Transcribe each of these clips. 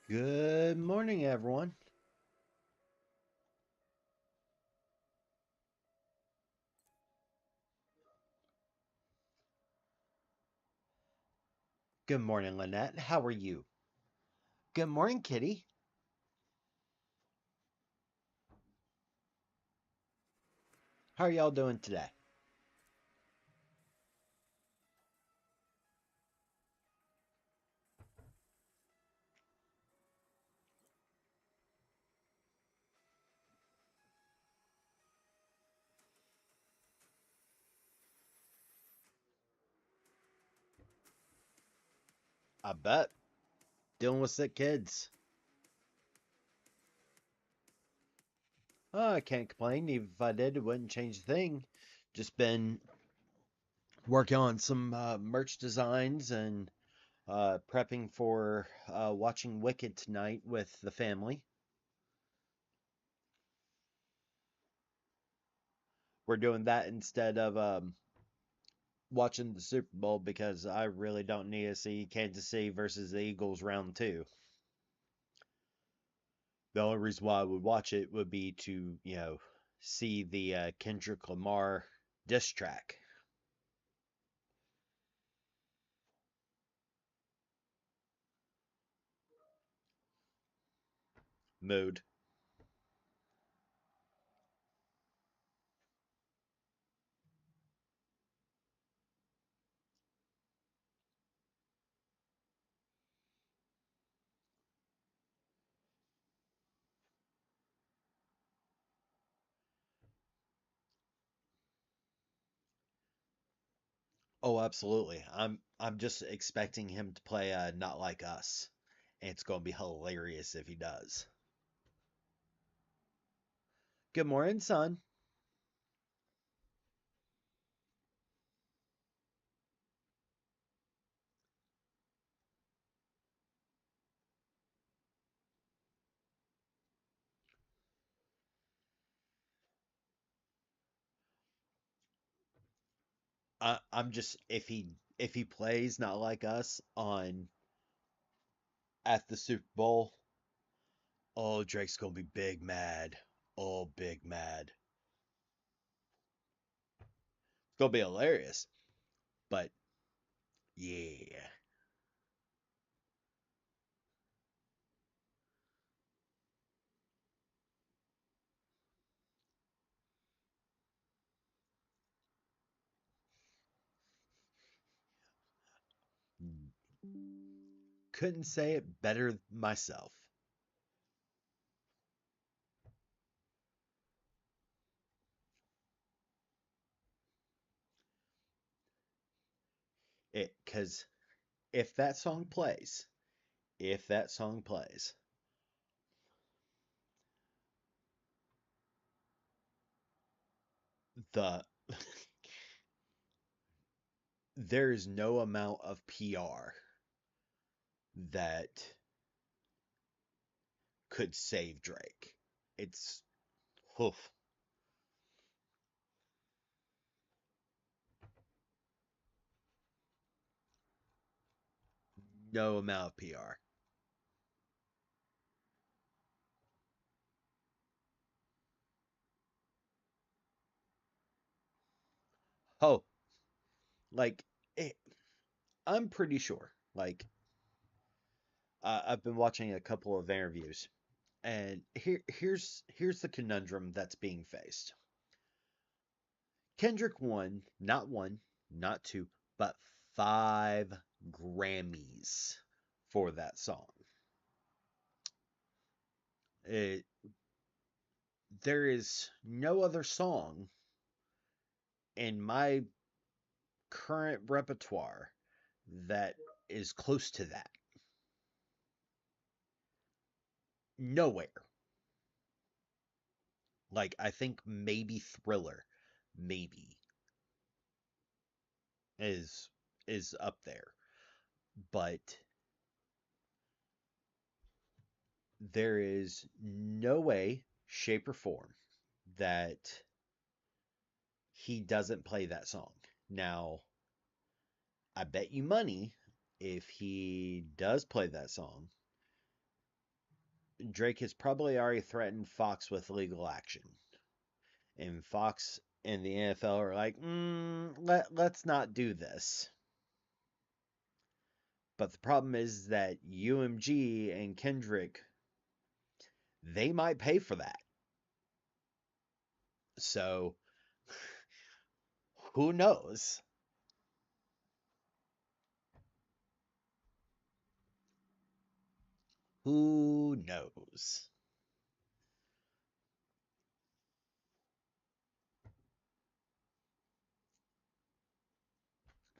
Good morning, everyone. Good morning, Lynette. How are you? Good morning, Kitty. How are y'all doing today? I bet. Dealing with sick kids. Oh, I can't complain. Even if I did, it wouldn't change a thing. Just been working on some merch designs and prepping for watching Wicked tonight with the family. We're doing that instead of watching the Super Bowl because I really don't need to see Kansas City versus the Eagles round two. The only reason why I would watch it would be to, see the Kendrick Lamar diss track. Mood. Oh, absolutely. I'm just expecting him to play Not Like Us. And it's going to be hilarious if he does. Good morning, son. I'm just if he plays Not Like Us on at the Super Bowl, oh, Drake's going to be big mad. Oh, big mad. It's going to be hilarious. But yeah. Couldn't say it better myself. It because if that song plays, if that song plays, the there is no amount of PR that could save Drake. It's oof, no amount of PR. Oh, like it, I'm pretty sure. Like I've been watching a couple of interviews, and here's the conundrum that's being faced. Kendrick won not one, not two, but five Grammys for that song. It, there is no other song in my current repertoire that is close to that. Nowhere. Like I think maybe Thriller, maybe is is up there, but there is no way, shape, or form that he doesn't play that song. Now, I bet you money if he does play that song, Drake has probably already threatened Fox with legal action. And Fox and the NFL are like, let's not do this. But the problem is that UMG and Kendrick, they might pay for that. So who knows? Who knows?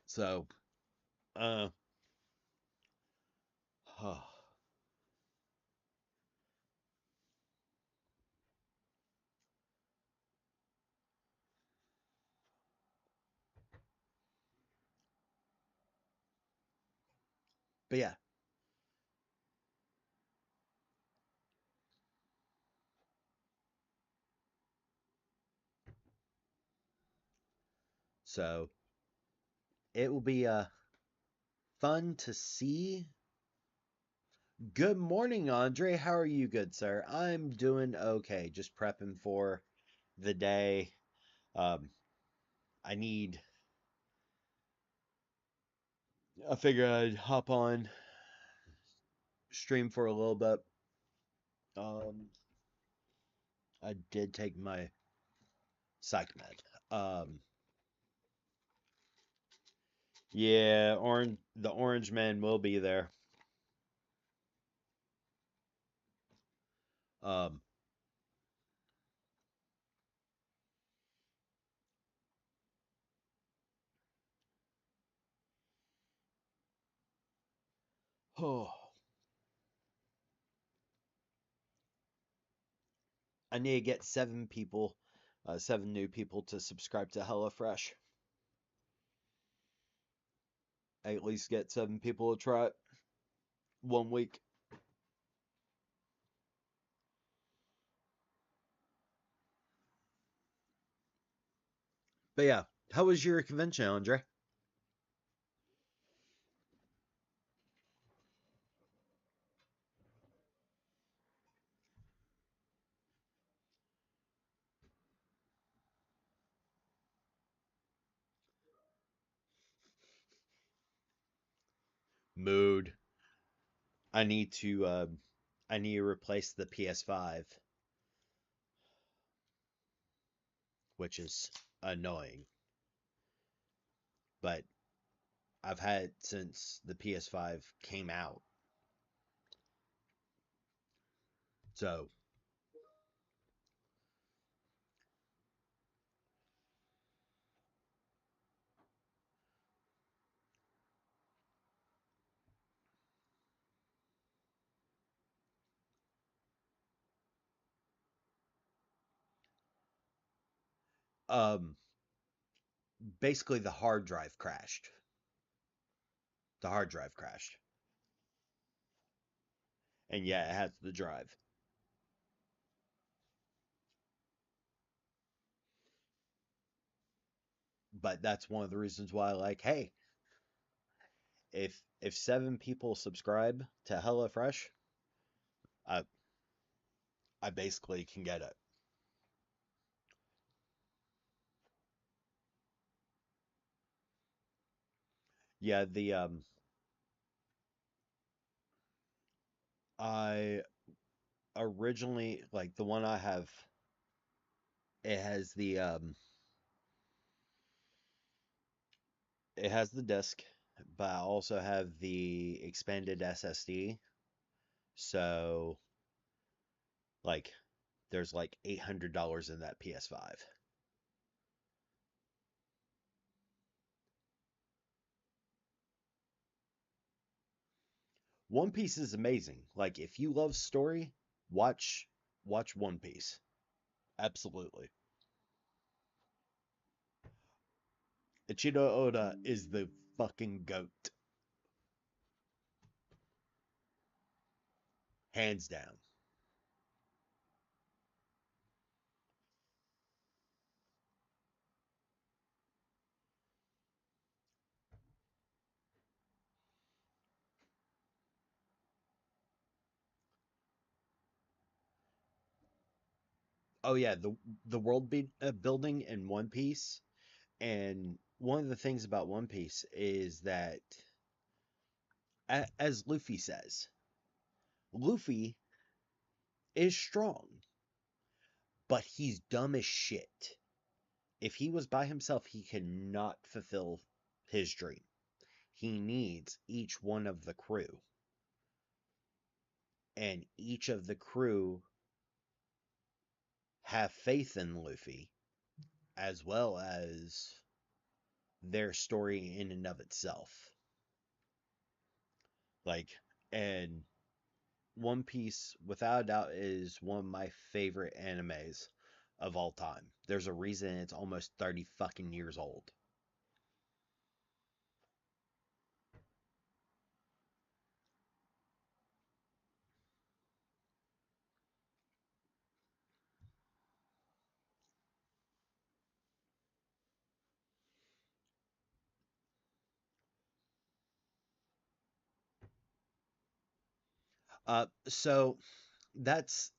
So, uh, but yeah, so it will be fun to see. Good morning, Andre. How are you, good sir? I'm doing okay. Just prepping for the day. Um, I need. I figured I'd hop on stream for a little bit. Um, I did take my psych med. Yeah, orange. The orange man will be there. Um, oh, I need to get 7 people, 7 new people to subscribe to HelloFresh. At least get 7 people to try it 1 week. But yeah, how was your convention, Andre? Mood. I need to I need to replace the PS5, which is annoying. But I've had it since the PS5 came out. So, um basically the hard drive crashed. The hard drive crashed. And yeah, it has the drive. But that's one of the reasons why like, hey, if 7 people subscribe to HelloFresh, I I basically can get it. Yeah, the I originally like the one I have, it has the it has the disc, but I also have the expanded SSD. So like there's like $800 in that PS5. One Piece is amazing. Like if you love story, watch One Piece. Absolutely. Ichiro Oda is the fucking goat, hands down. Oh yeah, the building in One Piece, and one of the things about One Piece is that, as Luffy says, Luffy is strong, but he's dumb as shit. If he was by himself, he cannot fulfill his dream. He needs each one of the crew, and each of the crew have faith in Luffy, as well as their story in and of itself. Like, and One Piece, without a doubt, is one of my favorite animes of all time. There's a reason it's almost 30 fucking years old. So that's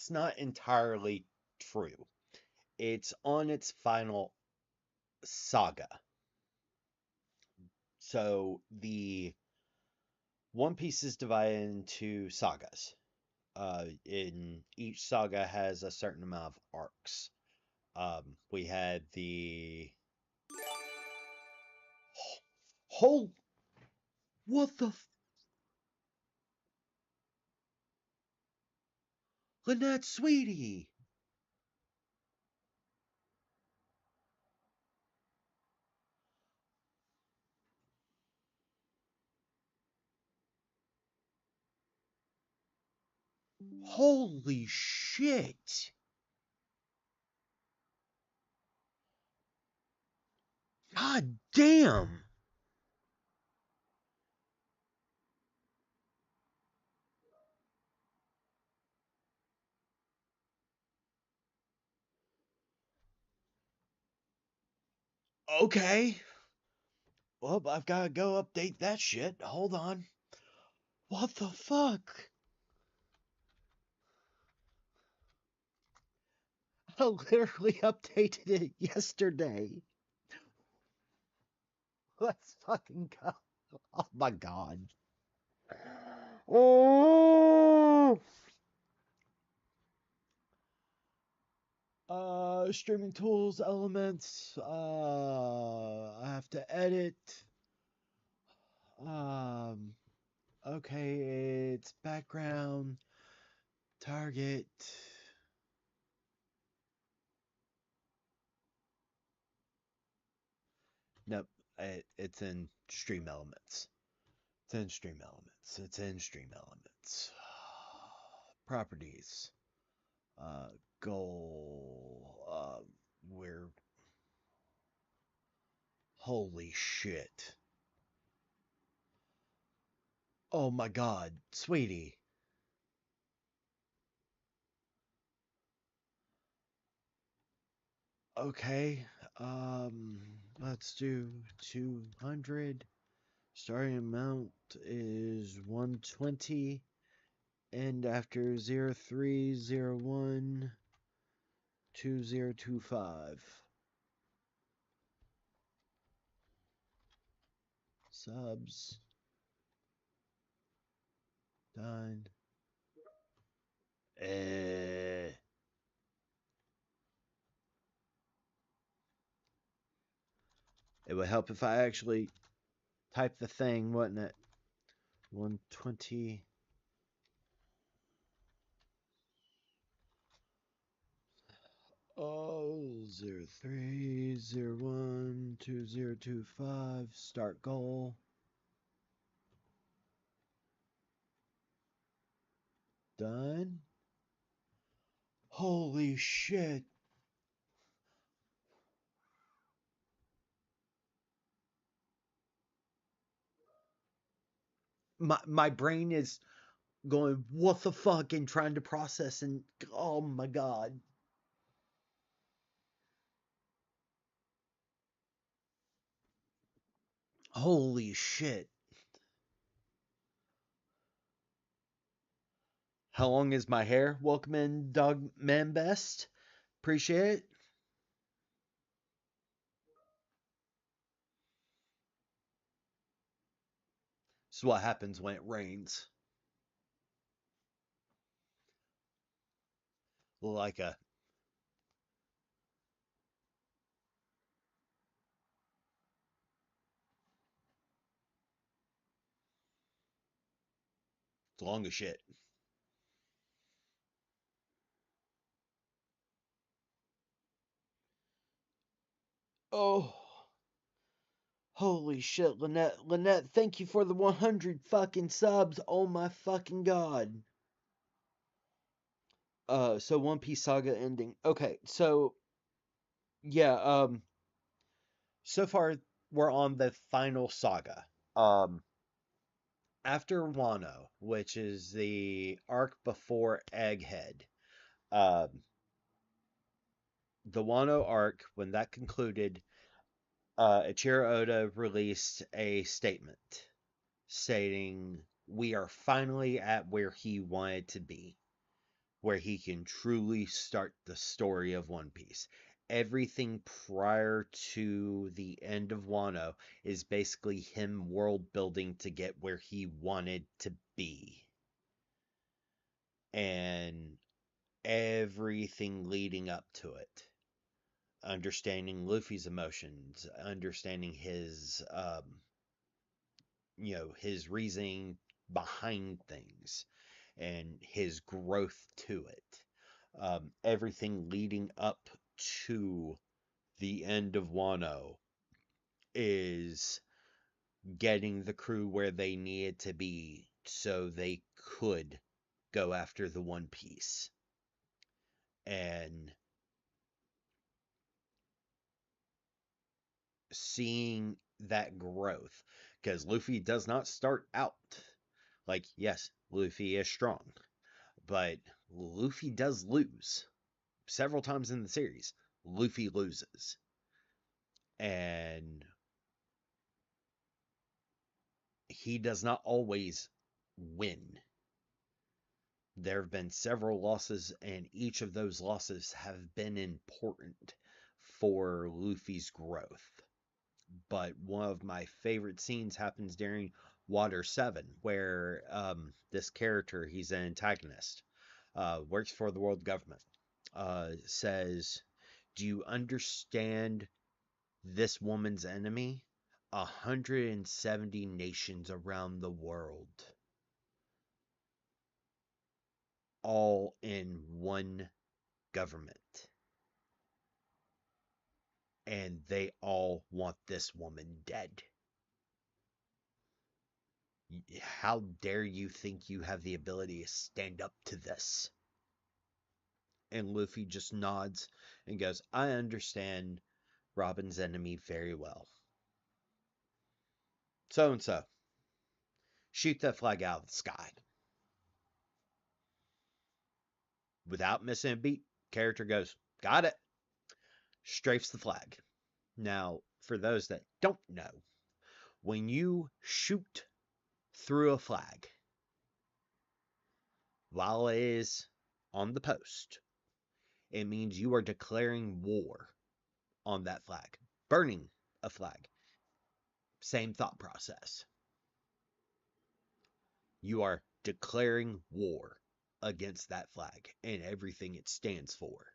not entirely true. It's on its final saga. So the One Piece is divided into sagas. In each saga has a certain amount of arcs. We had the whole what the Lynette Sweetie. Holy shit. God damn. Okay. Well, I've got to go update that shit. Hold on. What the fuck? I literally updated it yesterday. Let's fucking go. Oh my god. Oh! Streaming tools, elements. I have to edit. Um, okay, it's background, target. Nope, it's in stream elements. It's in stream elements. It's in stream elements. Properties. Uh, goal. We're. Holy shit. Oh my god, sweetie. Okay, let's do 200. Starting amount is 120. And after 0301 2025. Subs. Done. Eh. It would help if I actually typed the thing, wouldn't it? 120. Oh, 0301 2025. Start goal. Done. Holy shit. My brain is going, what the fuck, and trying to process, and oh my god. Holy shit. How long is my hair? Welcome in, Dog Man Best. appreciate it. This is what happens when it rains. Like a it's long as shit. Oh, holy shit, Lynette. Lynette, thank you for the 100 fucking subs. Oh my fucking god. So One Piece Saga ending. Okay, so yeah, so far we're on the final saga. Um, After Wano, which is the arc before Egghead, um, the Wano arc, when that concluded, Ichiro Oda released a statement stating we are finally at where he wanted to be, where he can truly start the story of One Piece. Everything prior to the end of Wano is basically him world building to get where he wanted to be. And everything leading up to it. Understanding Luffy's emotions, understanding his reasoning behind things and his growth to it. Everything leading up to the end of Wano is getting the crew where they needed to be so they could go after the One Piece. And seeing that growth, because Luffy does not start out like, yes, Luffy is strong, but Luffy does lose several times in the series. Luffy loses, and he does not always win. There have been several losses, and each of those losses have been important for Luffy's growth. But one of my favorite scenes happens during Water 7, where this character, he's an antagonist, works for the world government, says, do you understand this woman's enemy? 170 nations around the world, all in one government. And they all want this woman dead. How dare you think you have the ability to stand up to this? And Luffy just nods and goes, I understand Robin's enemy very well. So and so. Shoot that flag out of the sky. Without missing a beat, character goes, got it. Strafes the flag. Now, for those that don't know, when you shoot through a flag while it is on the post, it means you are declaring war on that flag. Burning a flag, same thought process. You are declaring war against that flag and everything it stands for.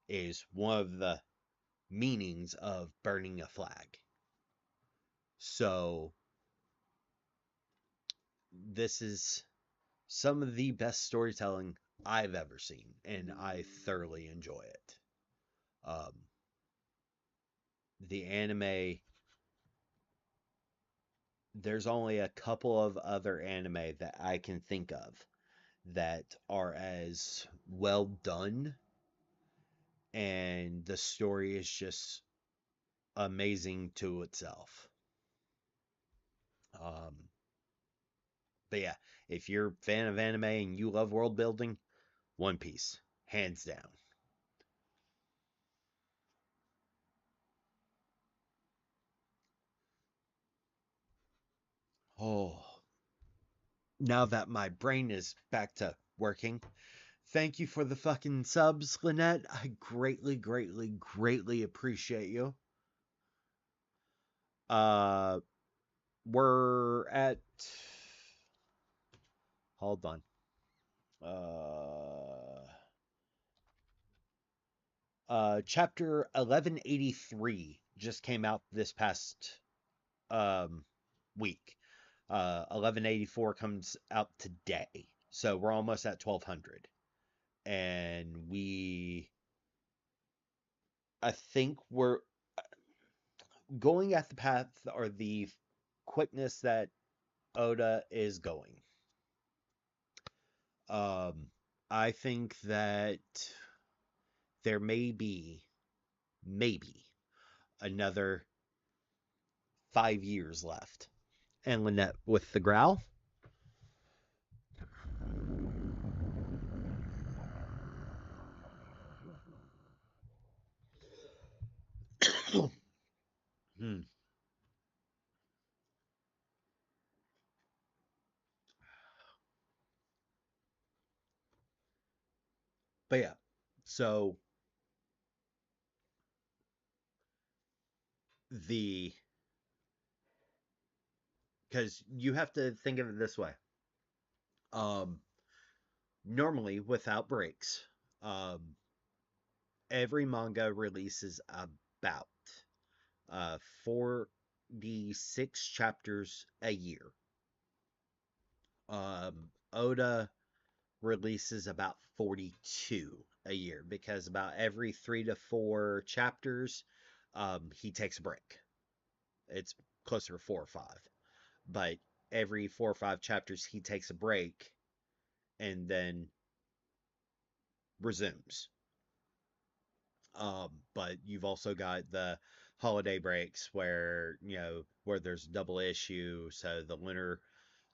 Is one of the meanings of burning a flag. So, this is some of the best storytelling I've ever seen, and I thoroughly enjoy it. Um, the anime, there's only a couple of other anime that I can think of that are as well done, and the story is just amazing to itself. Um, but yeah, if you're a fan of anime and you love world building, One Piece, hands down. Oh, now that my brain is back to working, Thank you for the fucking subs, Lynette. I greatly, greatly, greatly appreciate you. Uh, we're at. Hold on. Uh, chapter 1183 just came out this past um week. 1184 comes out today, so we're almost at 1200, and I think we're going at the path or the quickness that Oda is going. Um, I think that there may be, maybe, another 5 years left. And Lynette with the growl. Hmm. But yeah, so the because you have to think of it this way. Um, Normally without breaks, um, every manga releases about 46 chapters a year. Oda releases about 42 a year because about every 3 to 4 chapters, he takes a break. It's closer to 4 or 5, but every 4 or 5 chapters, he takes a break and then resumes. But you've also got the holiday breaks where where there's double issue, so the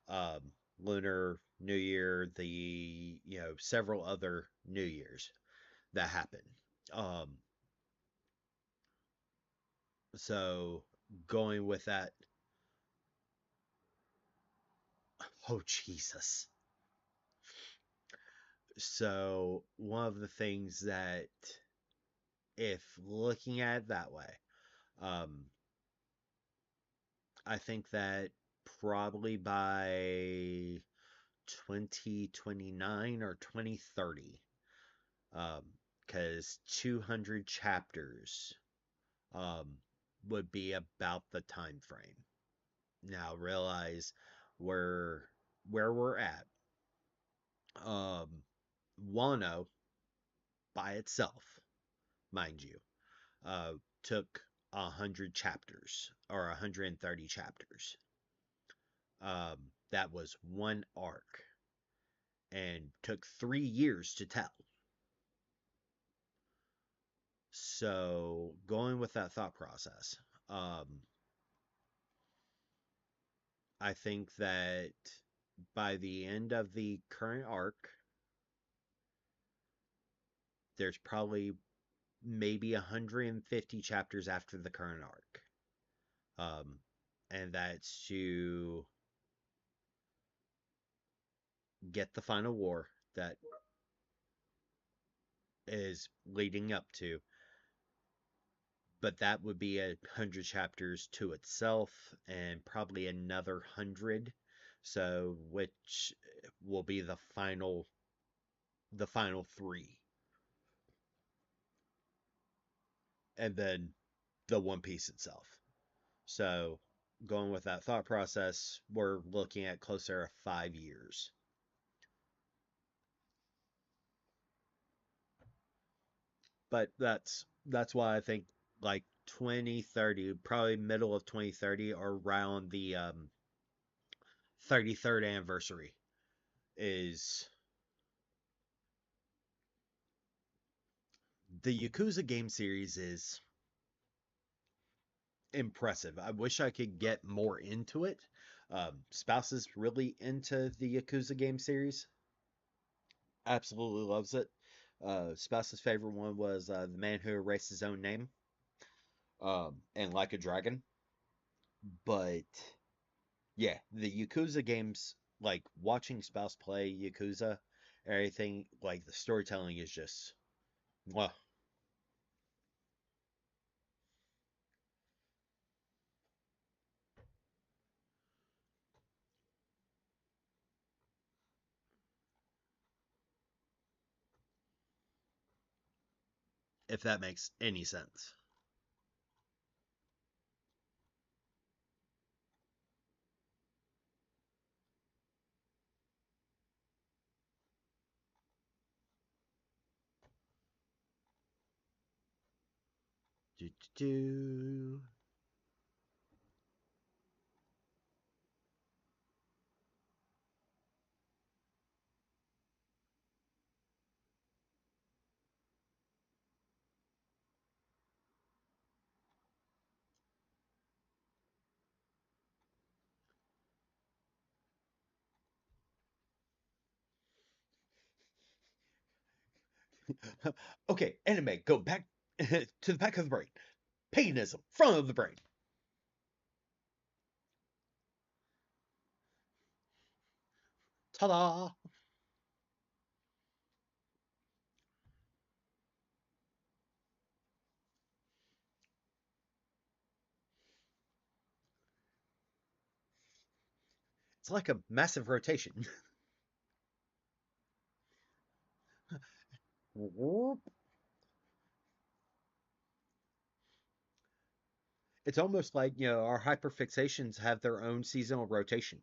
um, lunar New Year, the several other New Years that happen. Um, so going with that, oh Jesus. So one of the things that, if looking at it that way, um, I think that probably by 2029 or 2030, because 200 chapters um, would be about the time frame. Now realize where where we're at. Um, Wano by itself, mind you, uh, took 100 chapters or 130 chapters. That was one arc and took 3 years to tell. So going with that thought process, um, I think that by the end of the current arc, there's probably maybe 150 chapters after the current arc. Um, and that's to get the final war that is leading up to. But that would be 100 chapters to itself, and probably another 100. So, which will be the final three, and then the One Piece itself. So, going with that thought process, we're looking at closer to 5 years. But that's why I think like 2030, probably middle of 2030 or around the 33rd anniversary is the Yakuza game series is impressive. I wish I could get more into it. Spouse is really into the Yakuza game series. Absolutely loves it. Spouse's favorite one was The Man Who Erased His Own Name, and Like a Dragon. But yeah, the Yakuza games, like watching Spouse play Yakuza Everything like the storytelling is just well, if that makes any sense. Do, do, do. Okay, anime, go back to the back of the brain. Paganism, front of the brain. Ta-da! It's like a massive rotation. It's almost like, our hyperfixations have their own seasonal rotation.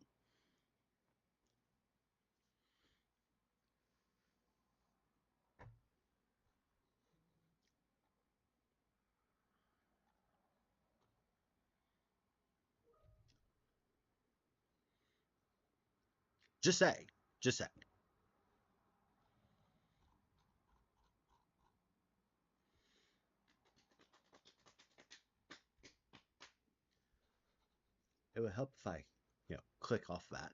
Just say, just say. It would help if I, click off that.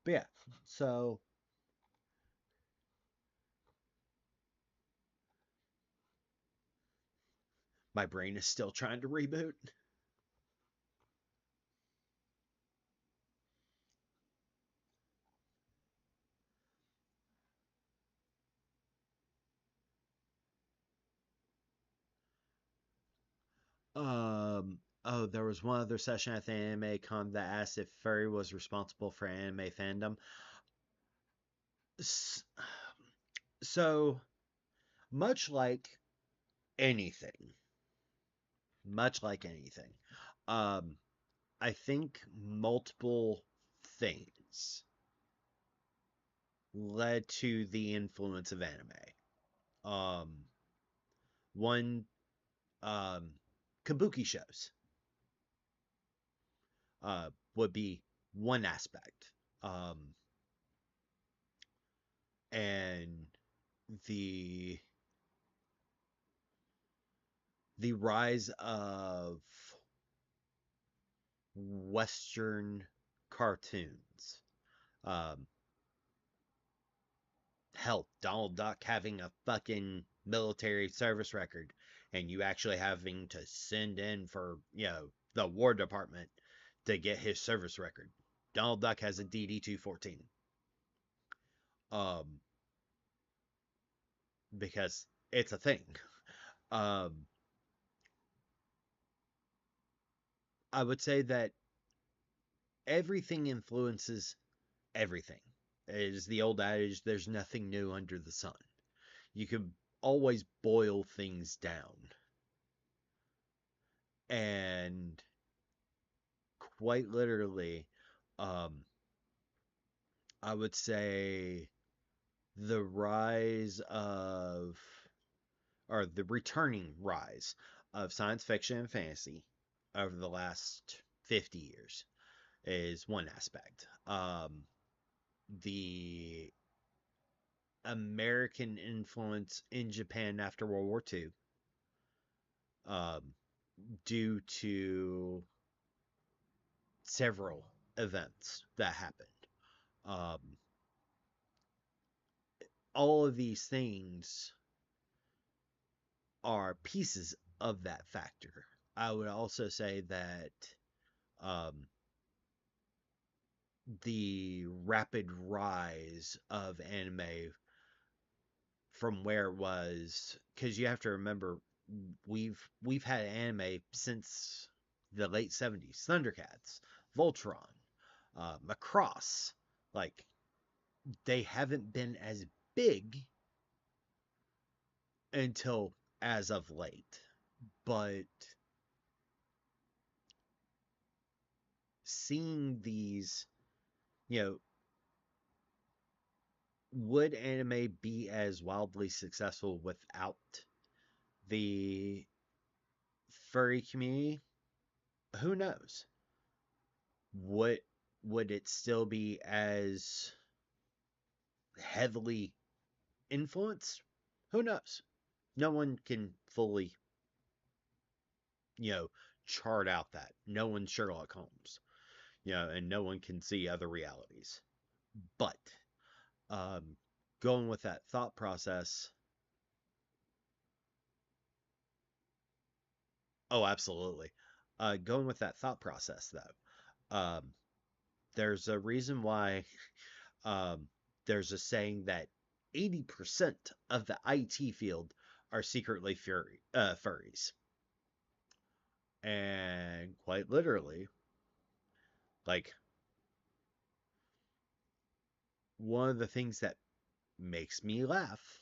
But yeah, so my brain is still trying to reboot. Oh, there was one other session at the Anime Con that asked if furry was responsible for anime fandom. So, much like anything, much like anything, um, I think multiple things led to the influence of anime. Um, one, um, kabuki shows, would be one aspect. Um, and the the rise of Western cartoons. Um, Hell, Donald Duck having a fucking military service record, and you actually having to send in for the War Department to get his service record. Donald Duck has a DD 214. Um, because it's a thing. Um, I would say that everything influences everything. It is the old adage, there's nothing new under the sun. You can always boil things down. And quite literally, um, I would say the rise of, or the returning rise of science fiction and fantasy over the last 50 years is one aspect. The American influence in Japan after World War II, um, due to several events that happened. Um, all of these things are pieces of that factor. I would also say that, um, the rapid rise of anime from where it was, because you have to remember we've had anime since the late 70s. Thundercats, Voltron, Macross, like they haven't been as big until as of late. But seeing these, you know, would anime be as wildly successful without the furry community? Who knows? Would would it still be as heavily influenced? Who knows? No one can fully, you know, chart out that. No one's Sherlock Holmes, and no one can see other realities. But um, going with that thought process, oh, absolutely. Going with that thought process, though, there's a reason why um, there's a saying that 80% of the IT field are secretly furries. And quite literally, like, one of the things that makes me laugh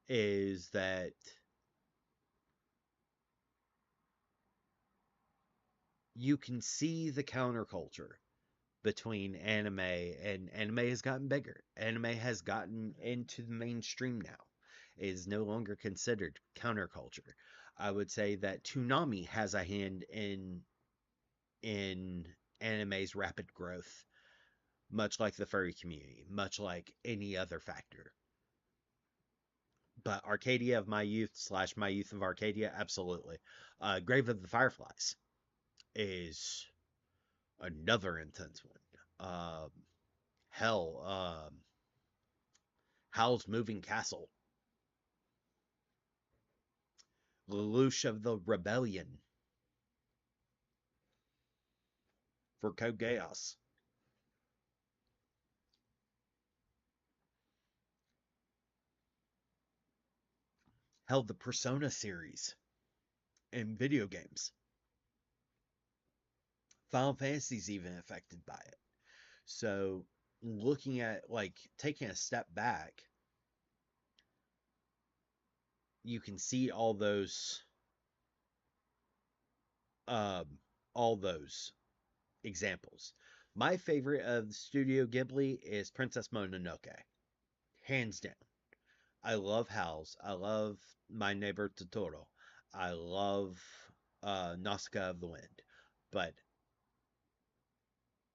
is that you can see the counterculture between anime, and anime has gotten bigger. Anime has gotten into the mainstream now. It is no longer considered counterculture. I would say that Toonami has a hand in anime's rapid growth, much like the furry community, much like any other factor. But Arcadia of my youth slash my youth of Arcadia, absolutely. Grave of the Fireflies is another intense one. Hell, Howl's Moving Castle, Lelouch of the Rebellion for Code Geass. Hell, the Persona series in video games. Final Fantasy's even affected by it. So, looking at, like, taking a step back, you can see um, all those examples. My favorite of Studio Ghibli is Princess Mononoke, hands down. I love Howl's. I love My Neighbor Totoro. I love Nausicaa of the Wind. But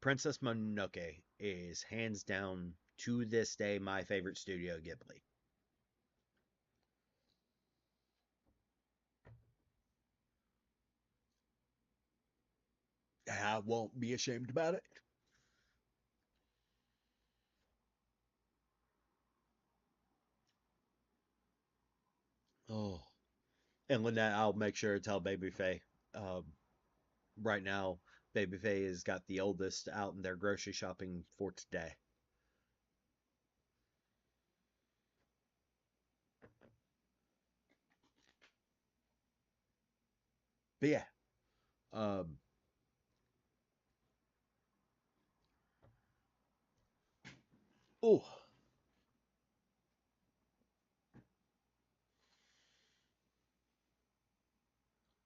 Princess Mononoke is hands down to this day my favorite Studio Ghibli. I won't be ashamed about it. Oh, and Lynette, I'll make sure to tell Baby Faye. Um, right now, Baby Faye has got the oldest out in their grocery shopping for today. But yeah, um, oh,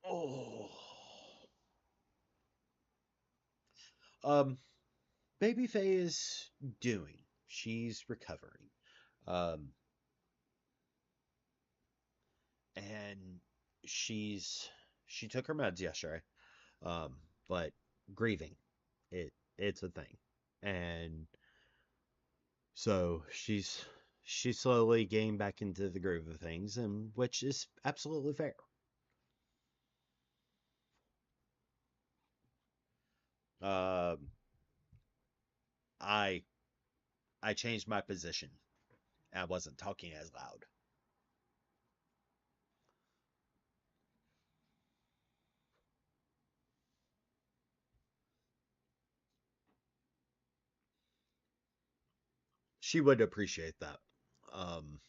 oh, um, Baby Faye is doing. She's recovering. Um, and she took her meds yesterday. Um, but grieving, it's a thing, and so she's slowly getting back into the groove of things, and which is absolutely fair. Um, I I changed my position. I wasn't talking as loud. she would appreciate that. Um,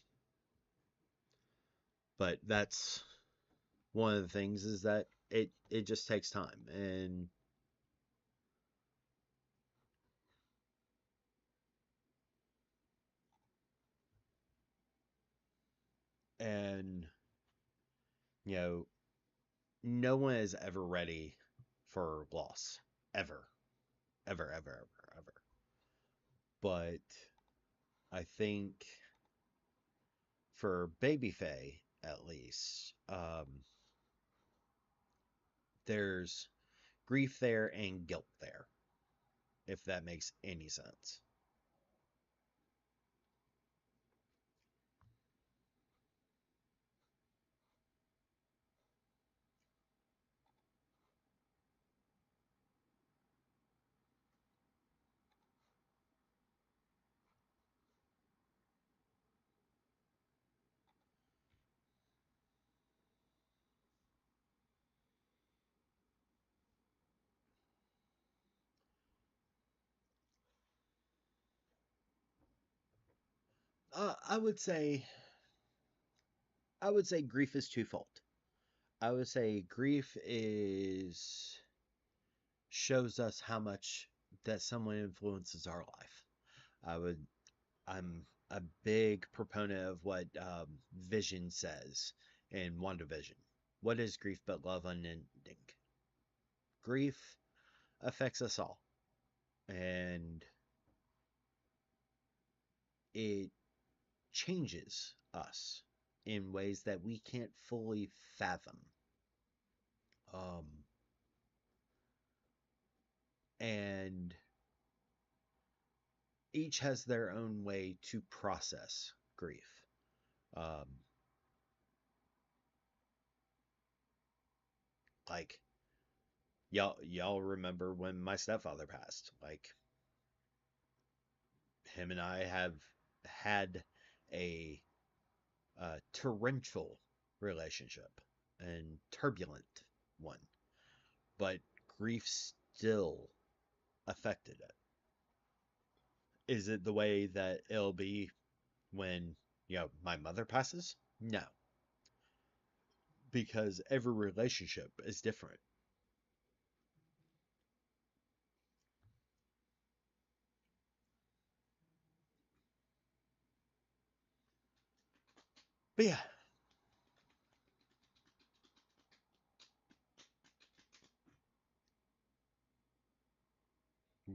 but that's one of the things is that it just takes time and you know no one is ever ready for loss ever ever. But I think for baby Faye at least, there's grief there and guilt there, if that makes any sense. Uh, I would say I would say grief is twofold. I would say grief is shows us how much that someone influences our life. I would I'm a big proponent of what Vision says in WandaVision. What is grief but love unending? Grief affects us all, and it changes us in ways that we can't fully fathom. Um, and each has their own way to process grief. Um, like y'all remember when my stepfather passed? Like him and I have had a torrential relationship and turbulent one, but grief still affected it. Is it the way that it'll be when, my mother passes? No, because every relationship is different. But yeah,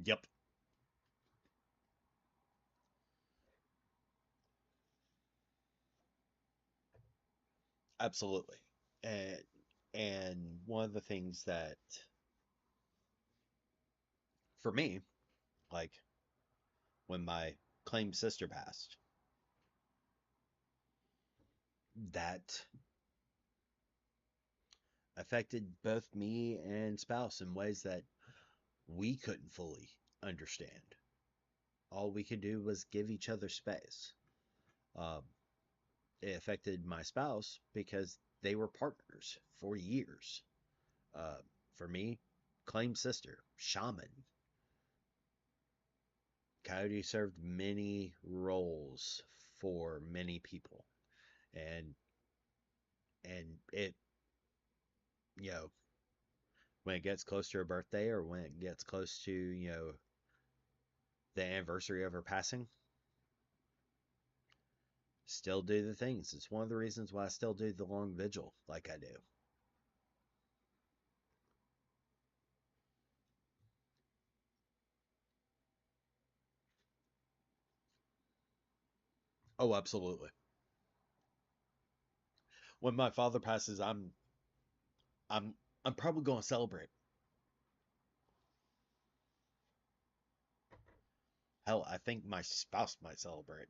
yep, absolutely. And one of the things that for me, like when my claimed sister passed, that affected both me and spouse in ways that we couldn't fully understand. All we could do was give each other space. Um, it affected my spouse because they were partners for years. Uh, for me, claimed sister, shaman. Coyote served many roles for many people, and it, you know, when it gets close to her birthday or when it gets close to the anniversary of her passing, still do the things. It's one of the reasons why I still do the long vigil like I do. Oh, absolutely. When my father passes, I'm I'm probably going to celebrate. Hell, I think my spouse might celebrate.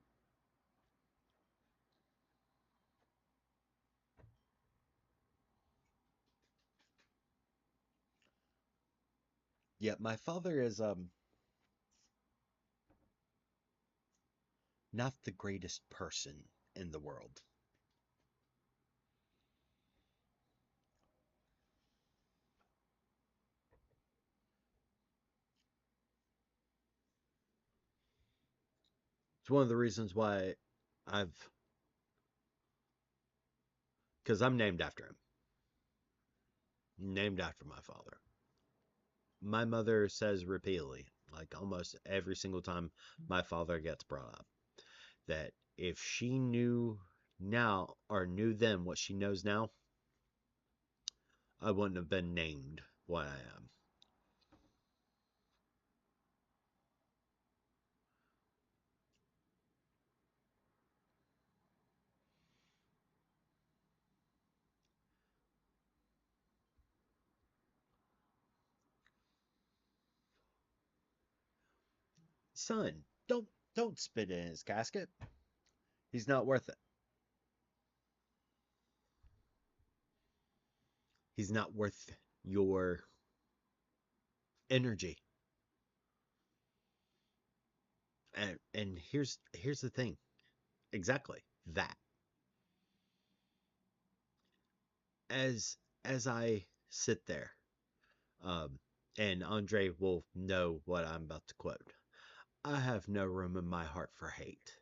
Yeah, my father is not the greatest person in the world. It's one of the reasons why I've, because I'm named after him, named after my father. My mother says repeatedly, like almost every single time my father gets brought up, that if she knew now or knew then what she knows now, I wouldn't have been named what I am. Son, don't spit in his casket. He's not worth it. He's not worth your energy. And here's the thing. Exactly that. As as I sit there, um, and Andre will know what I'm about to quote. I have no room in my heart for hate.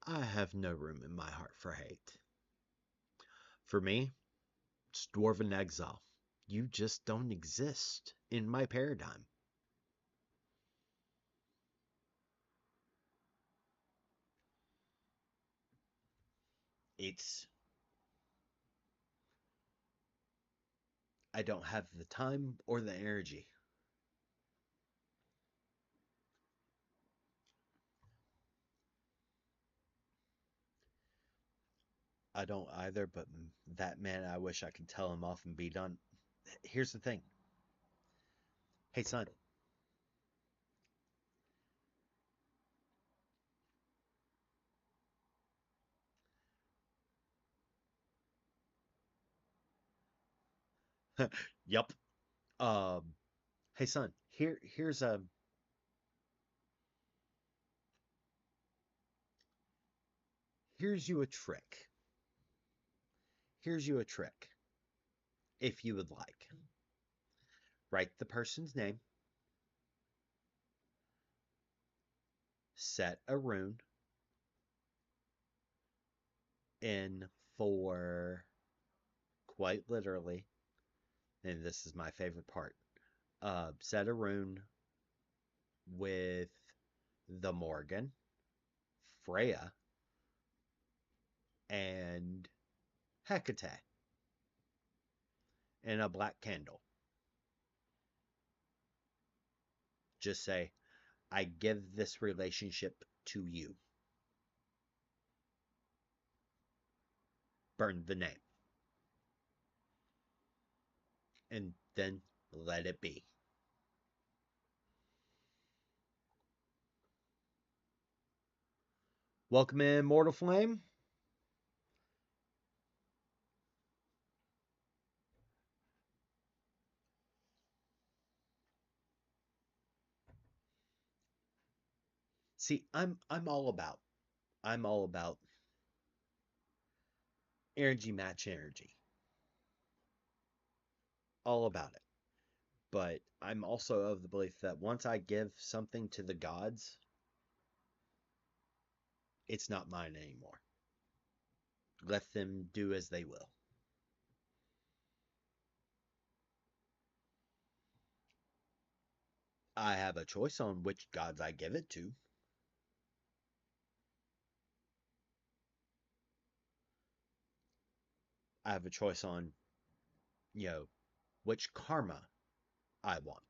I have no room in my heart for hate. For me, it's dwarven exile. You just don't exist in my paradigm. It's I don't have the time or the energy. I don't either, but that man, I wish I could tell him off and be done. Here's the thing. Hey, son. Yup. Um, hey, son. Here's you a trick. Here's you a trick. If you would like, write the person's name, set a rune in for quite literally, and this is my favorite part. Set a rune with the Morgan, Freya, and Hecate in a black candle. Just say, I give this relationship to you. Burn the name. And then let it be. Welcome in, Mortal Flame. See, I'm all about energy match energy. All about it. But I'm also of the belief that once I give something to the gods, it's not mine anymore. Let them do as they will. I have a choice on which gods I give it to. I have a choice on, you know, which karma I want.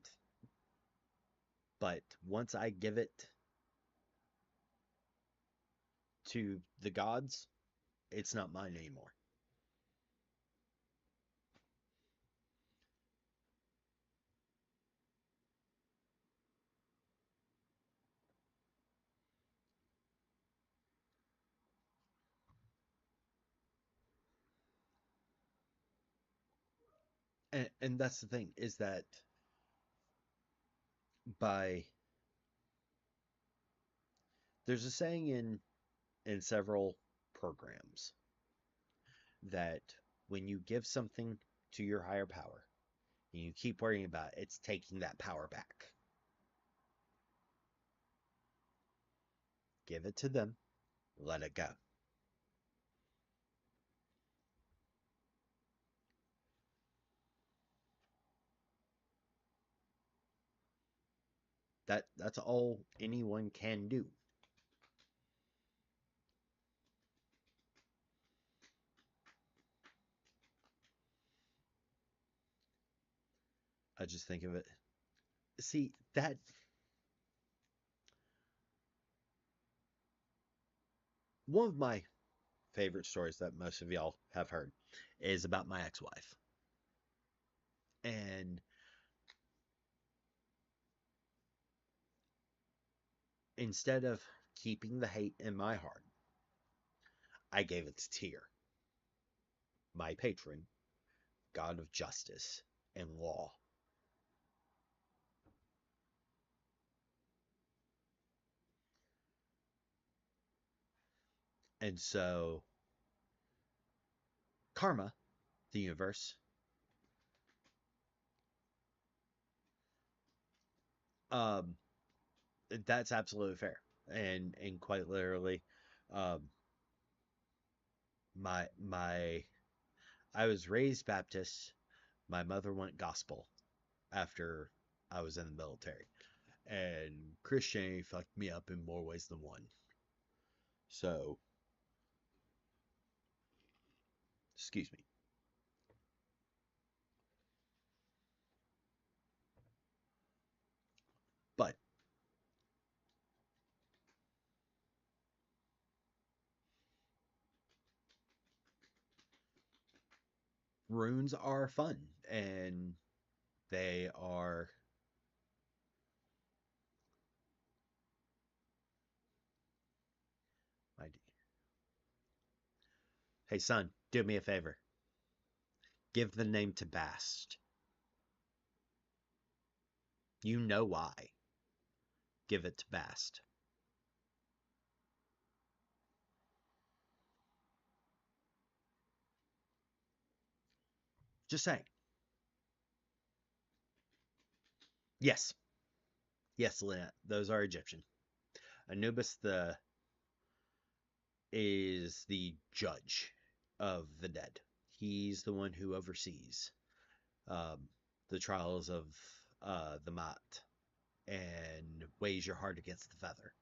But once I give it to the gods, it's not mine anymore. And that's the thing is that by there's a saying in several programs that when you give something to your higher power and you keep worrying about it, it's taking that power back. Give it to them. Let it go. That's all anyone can do. I just think of it. See, that one of my favorite stories that most of y'all have heard is about my ex-wife. And instead of keeping the hate in my heart, I gave it to Tyr, my patron, god of justice and law. And so, karma, the universe, um, that's absolutely fair. And quite literally, um, my I was raised Baptist. My mother went gospel after I was in the military, and Christianity fucked me up in more ways than one. So, excuse me. But runes are fun, and they are. My, hey, son, do me a favor. Give the name to Bast. You know why. Give it to Bast. Just saying. Yes. Yes, Lynette. Those are Egyptian. Anubis the is the judge of the dead. He's the one who oversees um, the trials of the Mat and weighs your heart against the feather.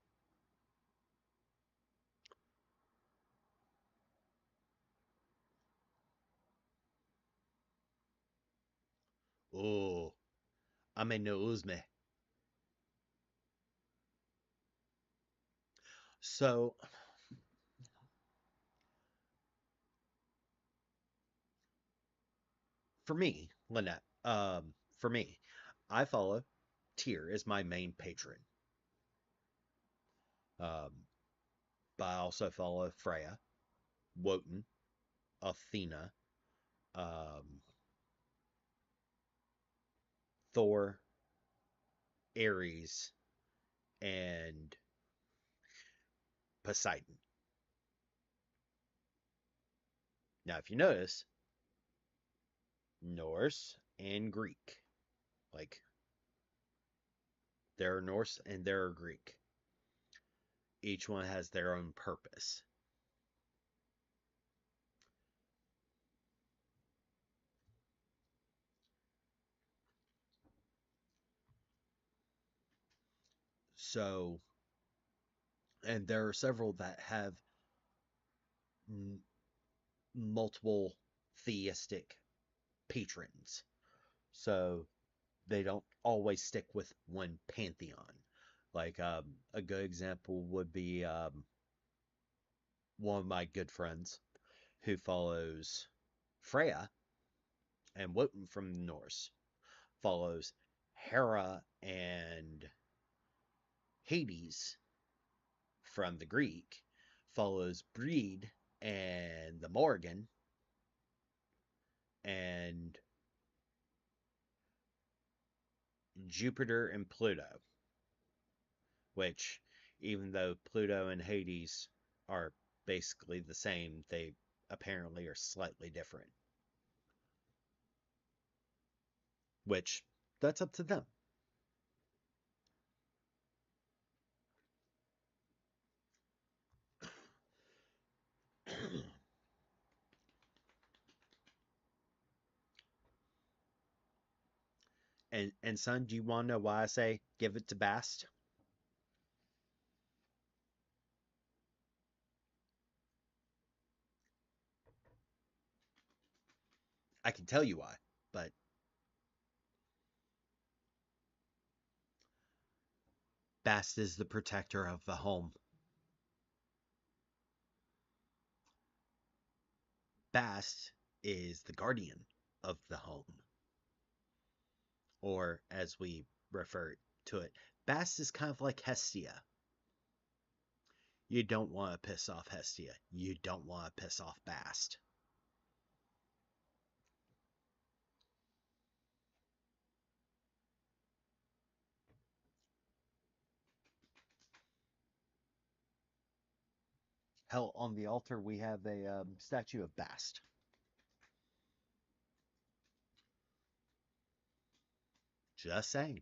Oh, Ame no Uzme. So, for me, Lynette, for me, I follow Tyr as my main patron. Um, but I also follow Freya, Wotan, Athena, um, Thor, Ares, and Poseidon. Now, if you notice, Norse and Greek. Like, there are Norse and there are Greek. Each one has their own purpose. So, and there are several that have multiple theistic patrons. So, they don't always stick with one pantheon. Like, a good example would be one of my good friends who follows Freya and Wotan from the Norse, follows Hera and Hades from the Greek, follows Breed and the Morgan, and Jupiter and Pluto, which, even though Pluto and Hades are basically the same, they apparently are slightly different. Which, that's up to them. And son, do you want to know why I say give it to Bast? I can tell you why, but Bast is the protector of the home. Bast is the guardian of the home, or as we refer to it, Bast is kind of like Hestia. You don't want to piss off Hestia. You don't want to piss off Bast. Hell, on the altar we have a statue of Bast. Just saying.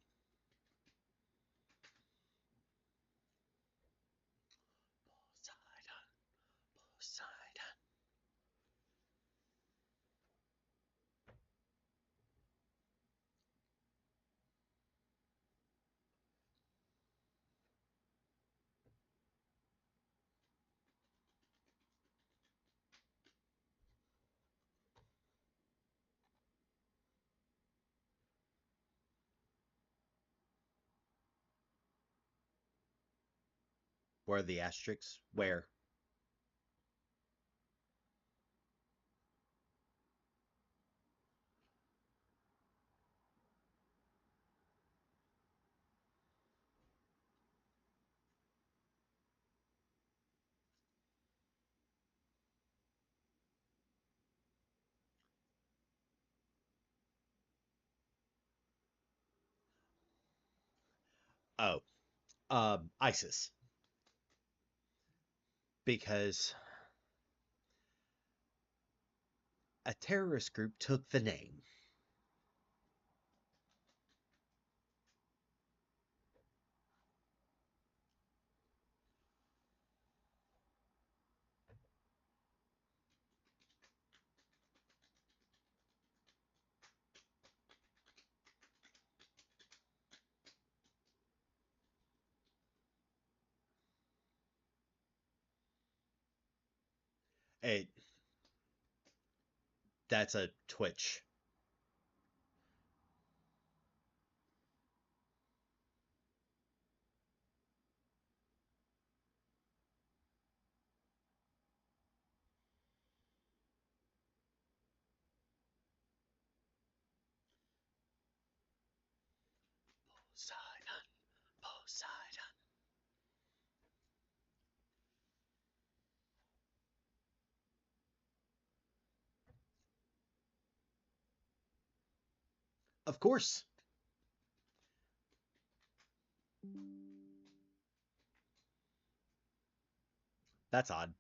Poseidon, Poseidon. Where are the asterisks? Where? Oh, ISIS. Because a terrorist group took the name. It That's a Twitch. Poseidon, Poseidon. Of course. That's odd.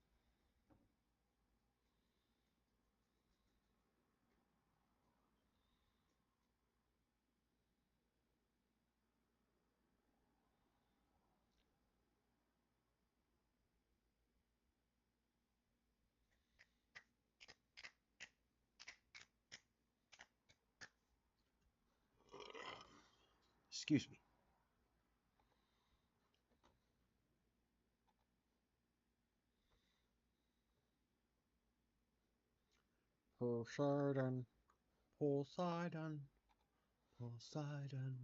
Excuse me. Poseidon, Poseidon, Poseidon.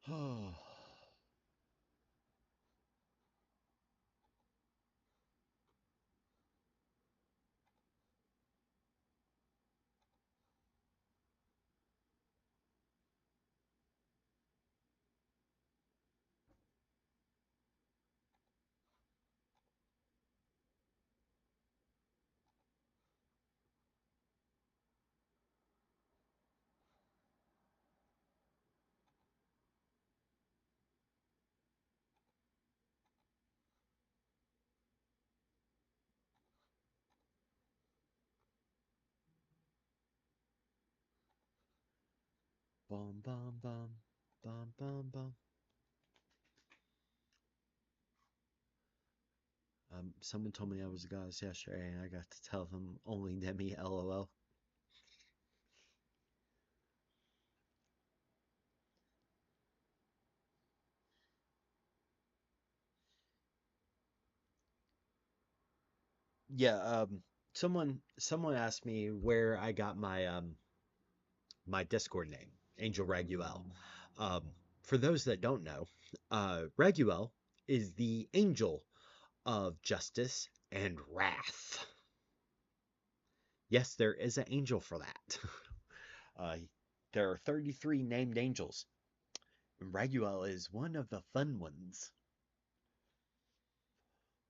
Oh. Bum bum bum bum bum bum. Someone told me I was a goddess yesterday, and I got to tell them only Demi LOL. Yeah, someone asked me where I got my Discord name, Angel Raguel. Um, for those that don't know, Raguel is the angel of justice and wrath. Yes, there is an angel for that. uh, there are 33 named angels, and Raguel is one of the fun ones.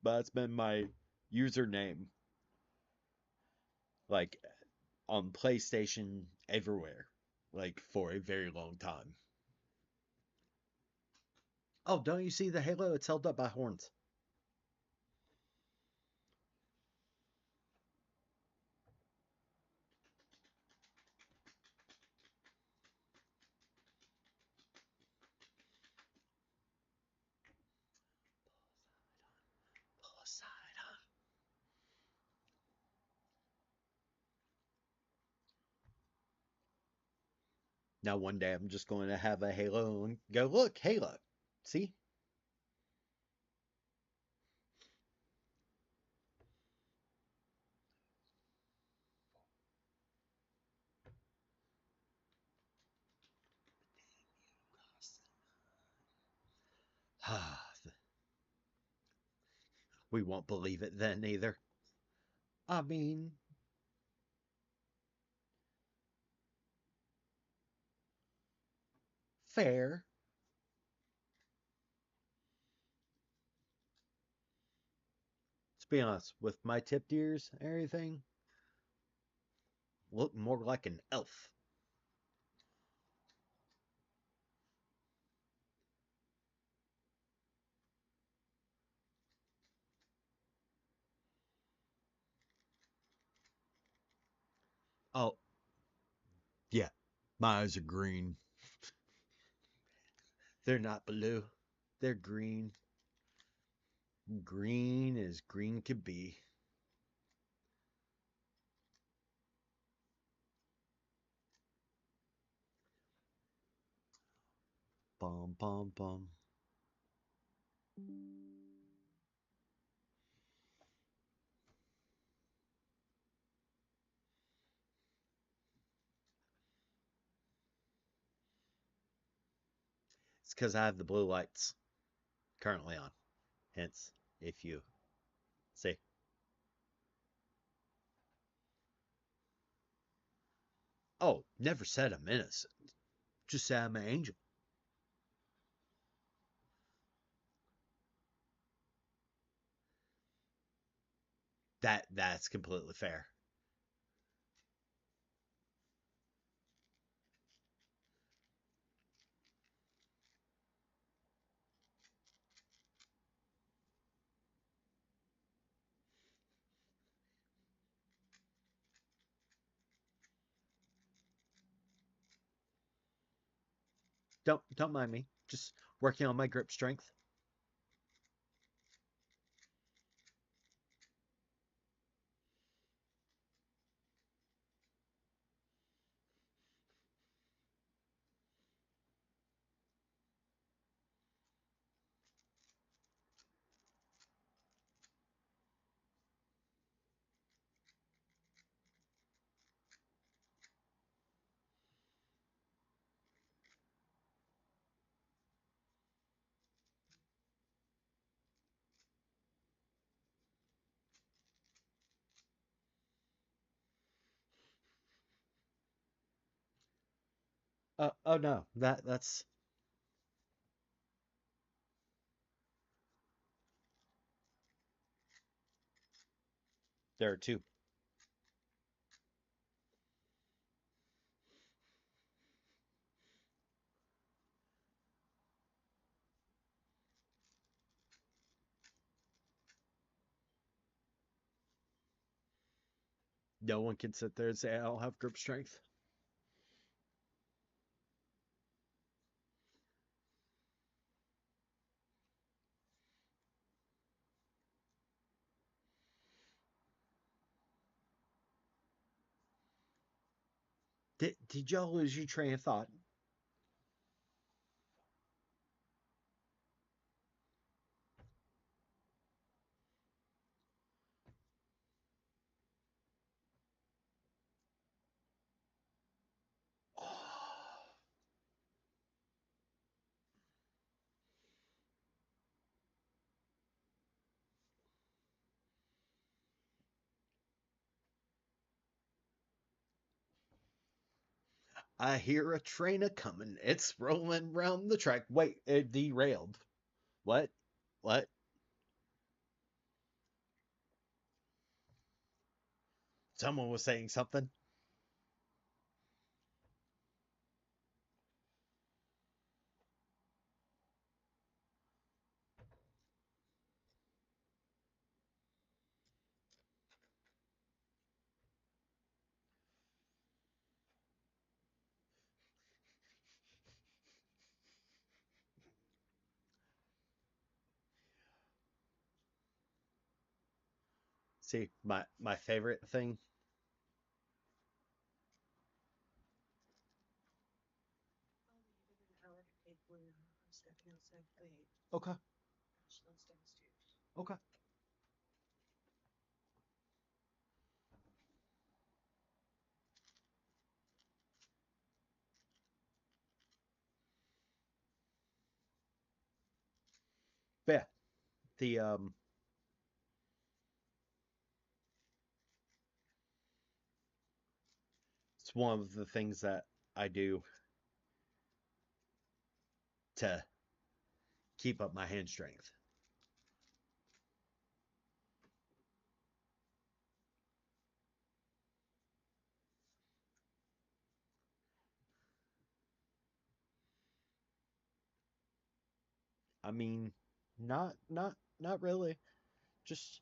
But that's been my username, like on PlayStation everywhere, like for a very long time. Oh, don't you see the halo? It's held up by horns. Now one day I'm just going to have a halo and go, look, halo. See? We won't believe it then either. I mean, fair. Let's be honest, with my tipped ears and everything, look more like an elf. Oh, yeah, my eyes are green. They're not blue. They're green. Green as green could be. Bum, bum, bum. It's because I have the blue lights currently on. Hence, if you see. Oh, never said I'm innocent. Just said I'm an angel. That's completely fair. Don't mind me. Just working on my grip strength. Oh no, that's there are two. No one can sit there and say I don't have grip strength. Did y'all lose your train of thought? I hear a train a coming. It's rolling round the track. Wait, it derailed. What? What? Someone was saying something. See, my favorite thing. Okay. Okay. Yeah. The it's one of the things that I do to keep up my hand strength. I mean, not really. Just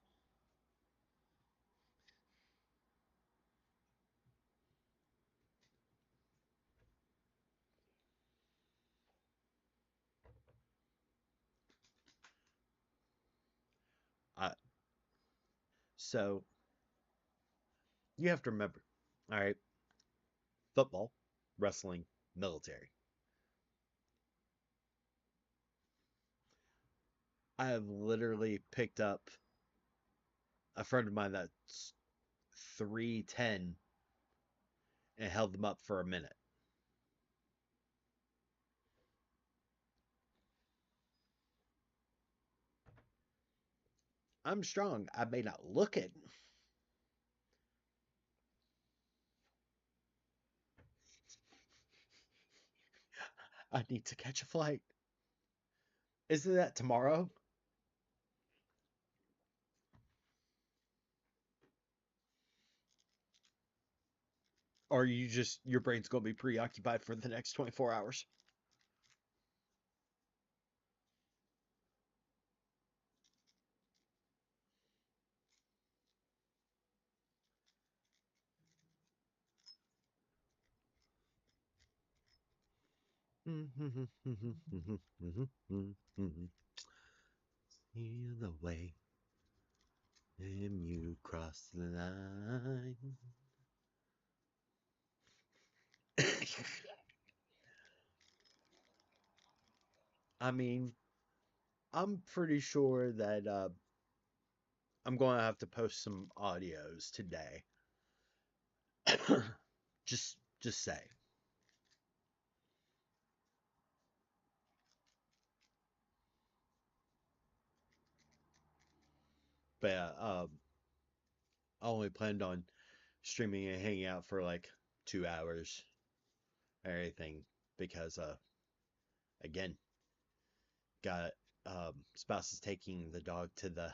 I so you have to remember. All right, football, wrestling, military. I have literally picked up a friend of mine that's 310 and held them up for a minute. I'm strong. I may not look it. I need to catch a flight. Isn't that tomorrow? Or you just your brain's gonna be preoccupied for the next 24 hours? Either way, and you cross the line. I mean, I'm pretty sure that I'm going to have to post some audios today. just say. But yeah, I only planned on streaming and hanging out for like 2 hours or anything because again, got spouse is taking the dog to the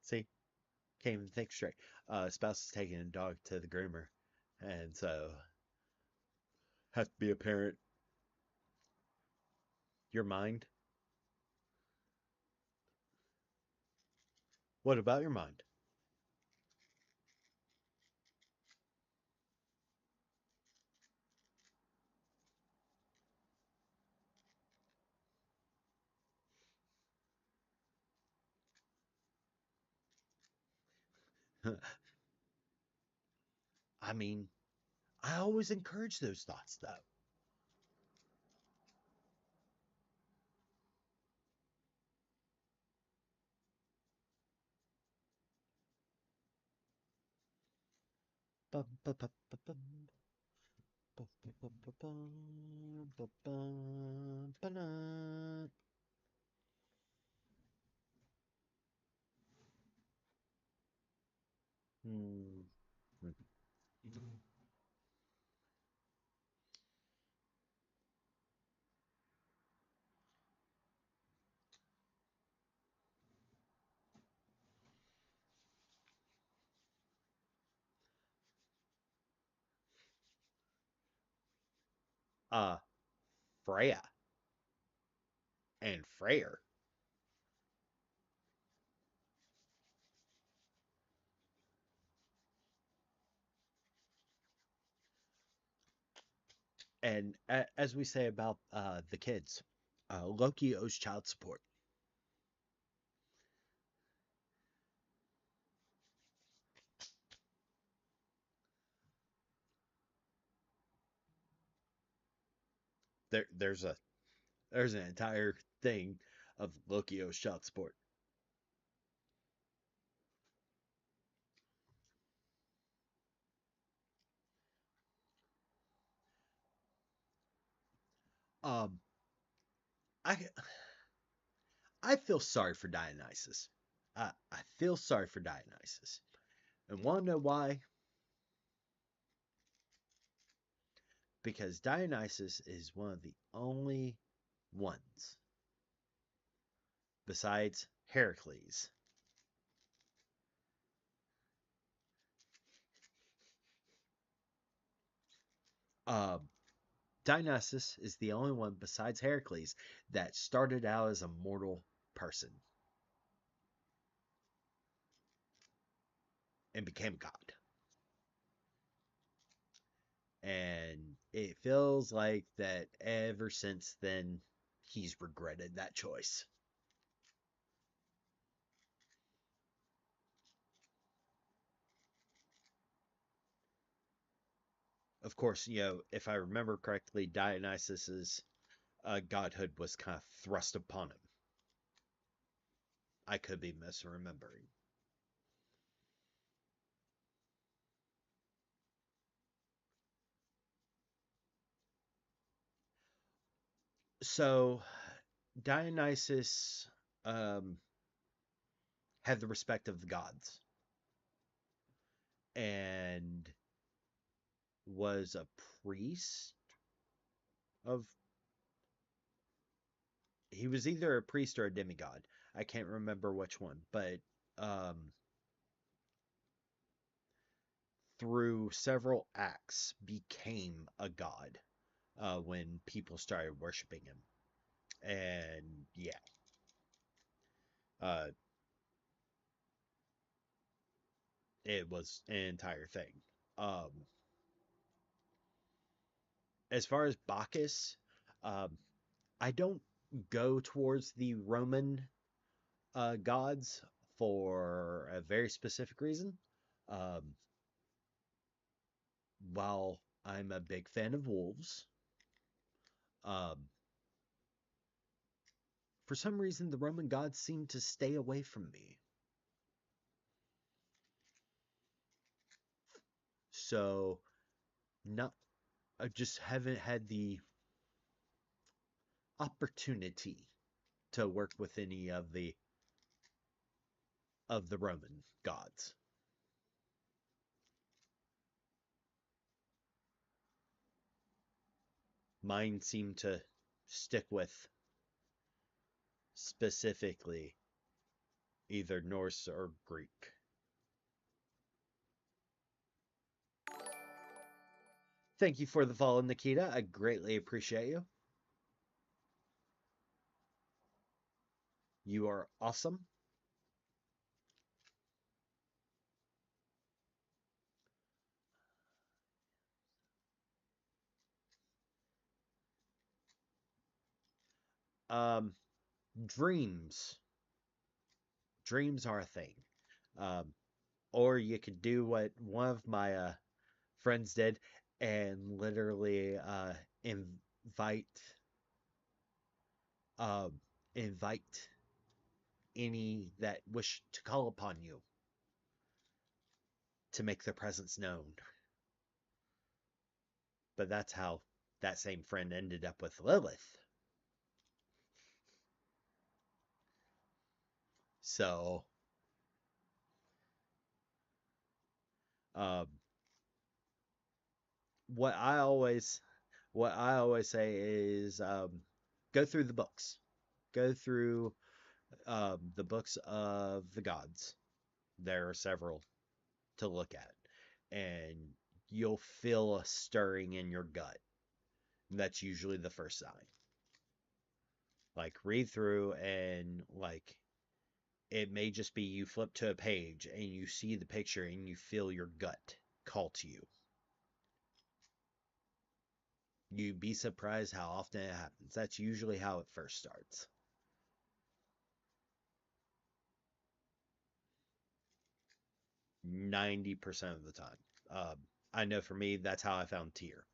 see, can't even think straight. Spouse is taking the dog to the groomer, and so have to be a parent. Your mind. What about your mind? I mean, I always encourage those thoughts though. Bum, ba, ba, ba, bum. Ba, ba, ba, ba, bum, ba, bum, ba-da. Hmm. Uh, Freya and Freyr. And as we say about the kids, Loki owes child support. There's a there's an entire thing of Loki owes child support. Um, I I feel sorry for Dionysus. I feel sorry for Dionysus. And want to know why? Because Dionysus is one of the only ones, besides Heracles. Um, Dionysus is the only one besides Heracles that started out as a mortal person and became a god. And it feels like that ever since then, he's regretted that choice. Of course, if I remember correctly, Dionysus's godhood was kind of thrust upon him. I could be misremembering. So Dionysus um, had the respect of the gods and was a priest of. He was either a priest or a demigod. I can't remember which one, but um, through several acts became a god when people started worshiping him. And yeah, uh, it was an entire thing. Um, as far as Bacchus, um, I don't go towards the Roman gods for a very specific reason. Um, while I'm a big fan of wolves, um, for some reason the Roman gods seem to stay away from me. So not I just haven't had the opportunity to work with any of the Roman gods. Mine seem to stick with specifically either Norse or Greek. Thank you for the follow, Nikita. I greatly appreciate you. You are awesome. Um, dreams. Dreams are a thing. Um, or you could do what one of my friends did and literally invite um, invite any that wish to call upon you to make their presence known. But that's how that same friend ended up with Lilith. So, um, what I always what I always say is go through the books. Go through the books of the gods. There are several to look at, and you'll feel a stirring in your gut That's usually the first sign. Like read through and like it may just be you flip to a page and you see the picture and you feel your gut call to you. You'd be surprised how often it happens. That's usually how it first starts. 90% of the time. I know for me, that's how I found Tyr.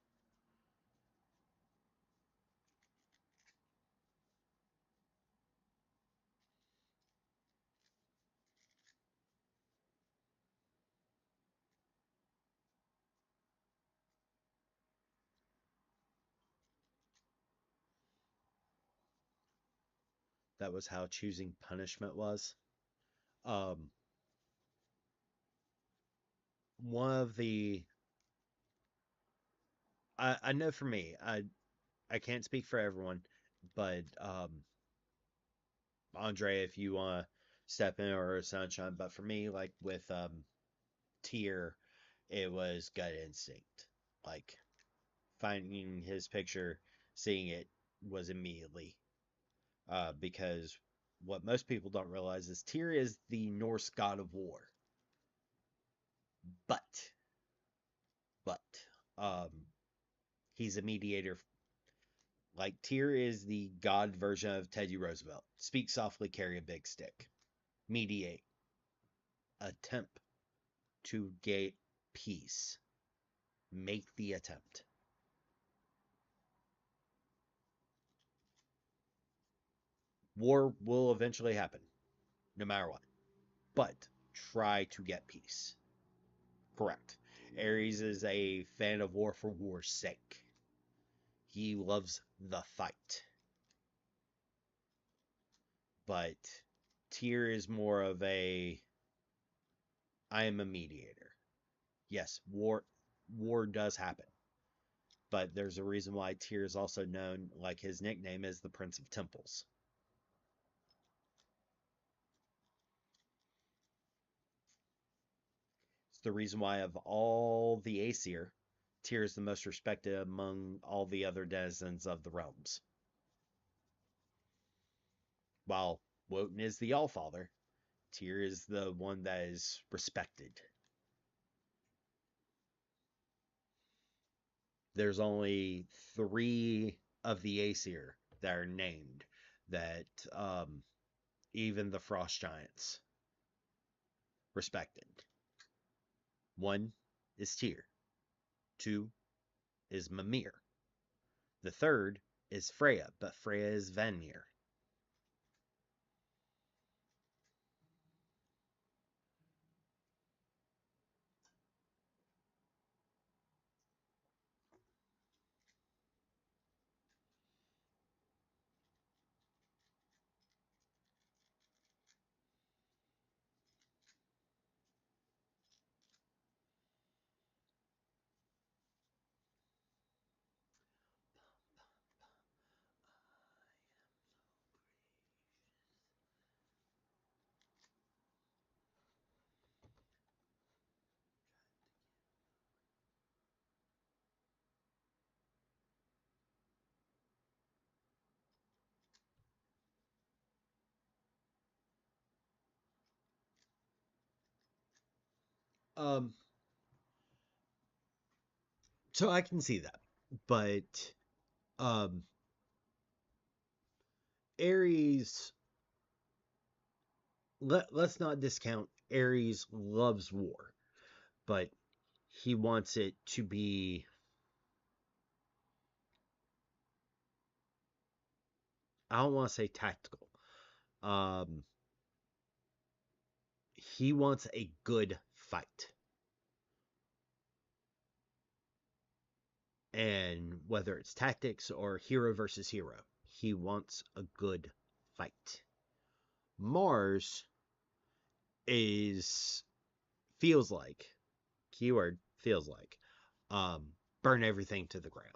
That was how choosing punishment was. Um, one of the I know for me, I can't speak for everyone, but Andre, if you want to step in or Sunshine, but for me, like with Tyr, it was gut instinct. Like finding his picture, seeing it was immediately because what most people don't realize is Tyr is the Norse god of war, but but um, he's a mediator. Like Tyr is the god version of Teddy Roosevelt. Speak softly, carry a big stick. Mediate, attempt to get peace. Make the attempt. War will eventually happen, no matter what. But try to get peace. Correct. Ares is a fan of war for war's sake. He loves the fight. But Tyr is more of a I am a mediator. Yes, war does happen. But there's a reason why Tyr is also known, like his nickname is the Prince of Temples. It's the reason why of all the Aesir, Tyr is the most respected among all the other denizens of the realms. While Wotan is the Allfather, Tyr is the one that is respected. There's only three of the Aesir that are named that even the Frost Giants respected. One is Tyr. Two is Mimir. The third is Freya, but Freya is Vanir. Um, so I can see that, but um, Ares. Let's not discount Ares loves war, but he wants it to be. I don't want to say tactical. Um, he wants a good fight. And whether it's tactics or hero versus hero, he wants a good fight. Mars is feels like keyword feels like burn everything to the ground.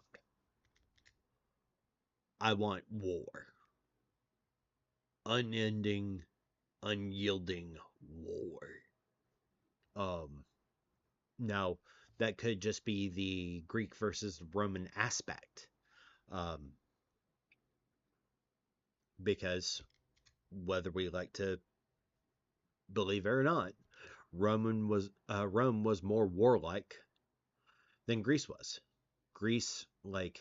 I want war. Unending, unyielding war. Um Now that could just be the Greek versus Roman aspect. Um, because whether we like to believe it or not, Rome was more warlike than Greece was. Greece, like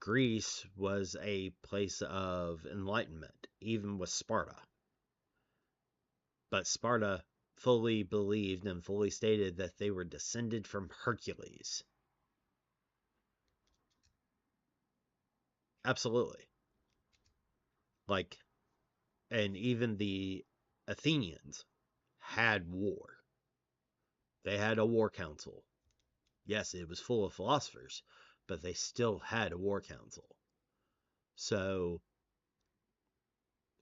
Greece, was a place of enlightenment, even with Sparta. But Sparta fully believed and fully stated that they were descended from Hercules. Absolutely. Like, and even the Athenians had war. They had a war council. Yes, it was full of philosophers, but they still had a war council. So,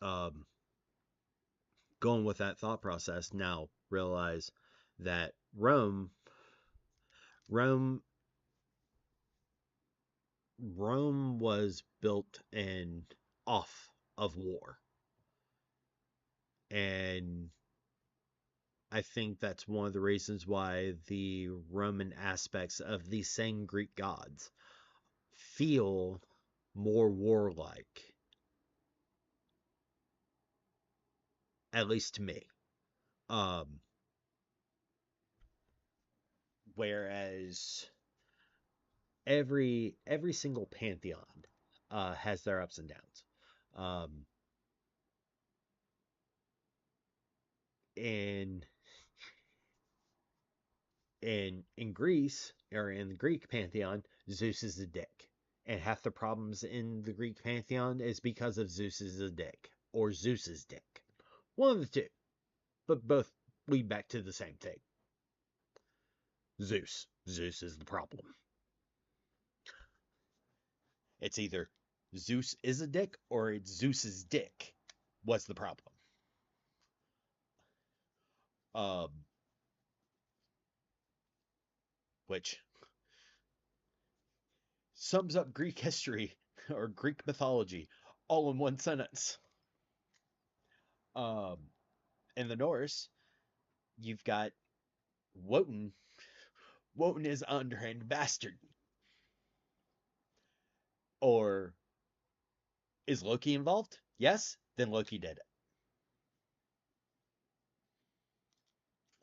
um, going with that thought process, now realize that Rome, Rome was built and off of war, and I think that's one of the reasons why the Roman aspects of these same Greek gods feel more warlike, at least to me. Um, Whereas every single pantheon has their ups and downs. Um, in in Greece or in the Greek pantheon, Zeus is a dick, and half the problems in the Greek pantheon is because of Zeus is a dick or Zeus's dick. One of the two, but both lead back to the same thing. Zeus. Zeus is the problem. It's either Zeus is a dick or it's Zeus's dick. What's the problem? Um, which sums up Greek history or Greek mythology all in one sentence. Um, in the Norse, you've got Wotan. Wotan is underhand bastard. Or is Loki involved? Yes, then Loki did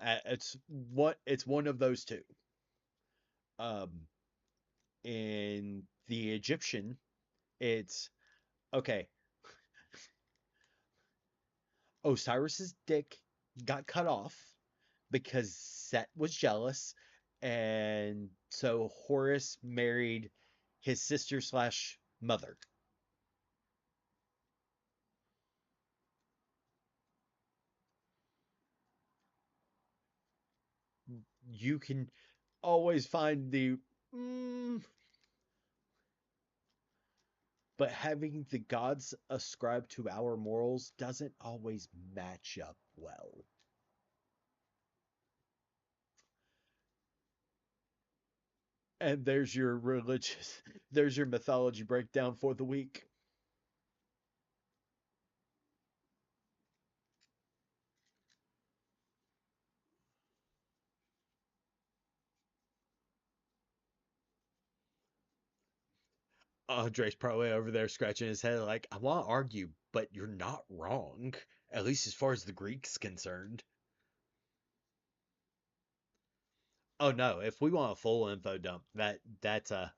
it. It's one of those two. Um, in the Egyptian, it's okay. Osiris's dick got cut off because Set was jealous, and so Horus married his sister slash mother. You can always find the but having the gods ascribe to our morals doesn't always match up well. And there's your mythology breakdown for the week. Andre's probably over there scratching his head like, I want to argue, but you're not wrong. At least as far as the Greek's concerned. Oh no, if we want a full info dump, that's a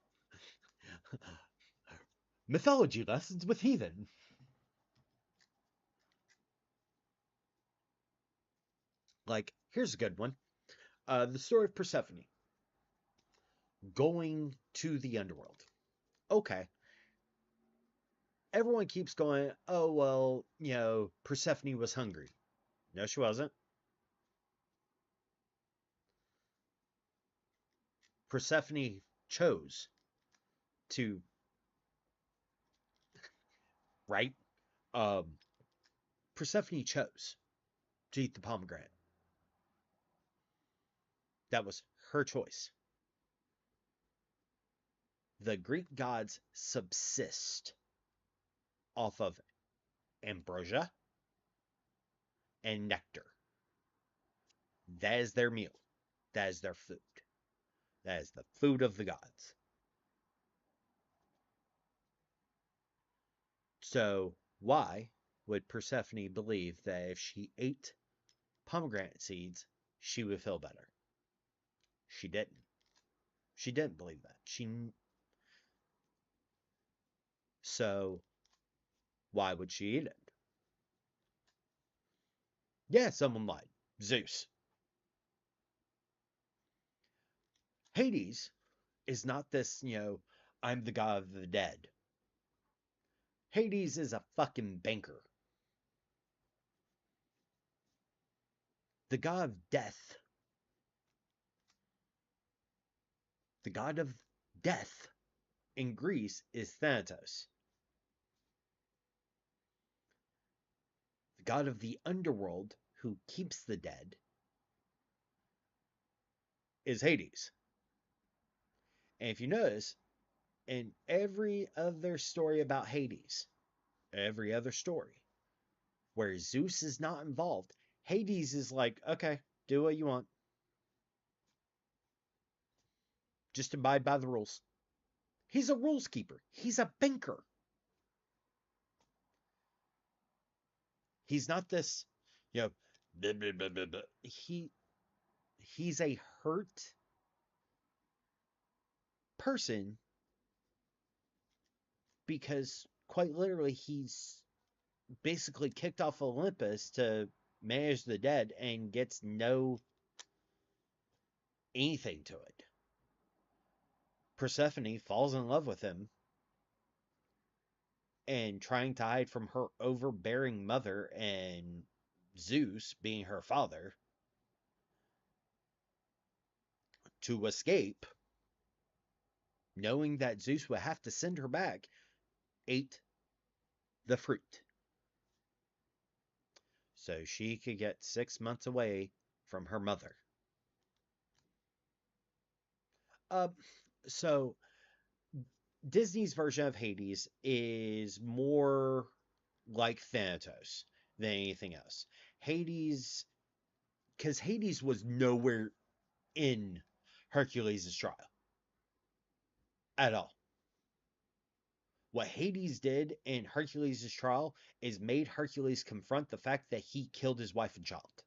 mythology lessons with heathen. Like, here's a good one. The story of Persephone going to the underworld. Okay. Everyone keeps going, oh well, Persephone was hungry. No, she wasn't. Persephone chose to, right? Um, Persephone chose to eat the pomegranate. That was her choice. The Greek gods subsist off of ambrosia and nectar. That is their meal. That is their food. That is the food of the gods. So, why would Persephone believe that if she ate pomegranate seeds, she would feel better? She didn't. She didn't believe that. So why would she eat it? Yeah, someone lied. Zeus. Hades is not this, I'm the god of the dead. Hades is a fucking banker. The god of death. The god of death in Greece is Thanatos. The god of the underworld who keeps the dead is Hades. And if you notice, in every other story about Hades, every other story where Zeus is not involved, Hades is like, okay, do what you want. Just abide by the rules. He's a rules keeper. He's a banker. He's not this, you know, blah, blah, blah, blah, blah. He's a hurt person because quite literally he's basically kicked off Olympus to manage the dead and gets no anything to it. Persephone falls in love with him and trying to hide from her overbearing mother and Zeus being her father to escape, knowing that Zeus would have to send her back, ate the fruit. So she could get 6 months away from her mother. Uh, so Disney's version of Hades is more like Thanatos than anything else. Hades, because Hades was nowhere in Hercules' trial at all. What Hades did in Hercules' trial is made Hercules confront the fact that he killed his wife and child.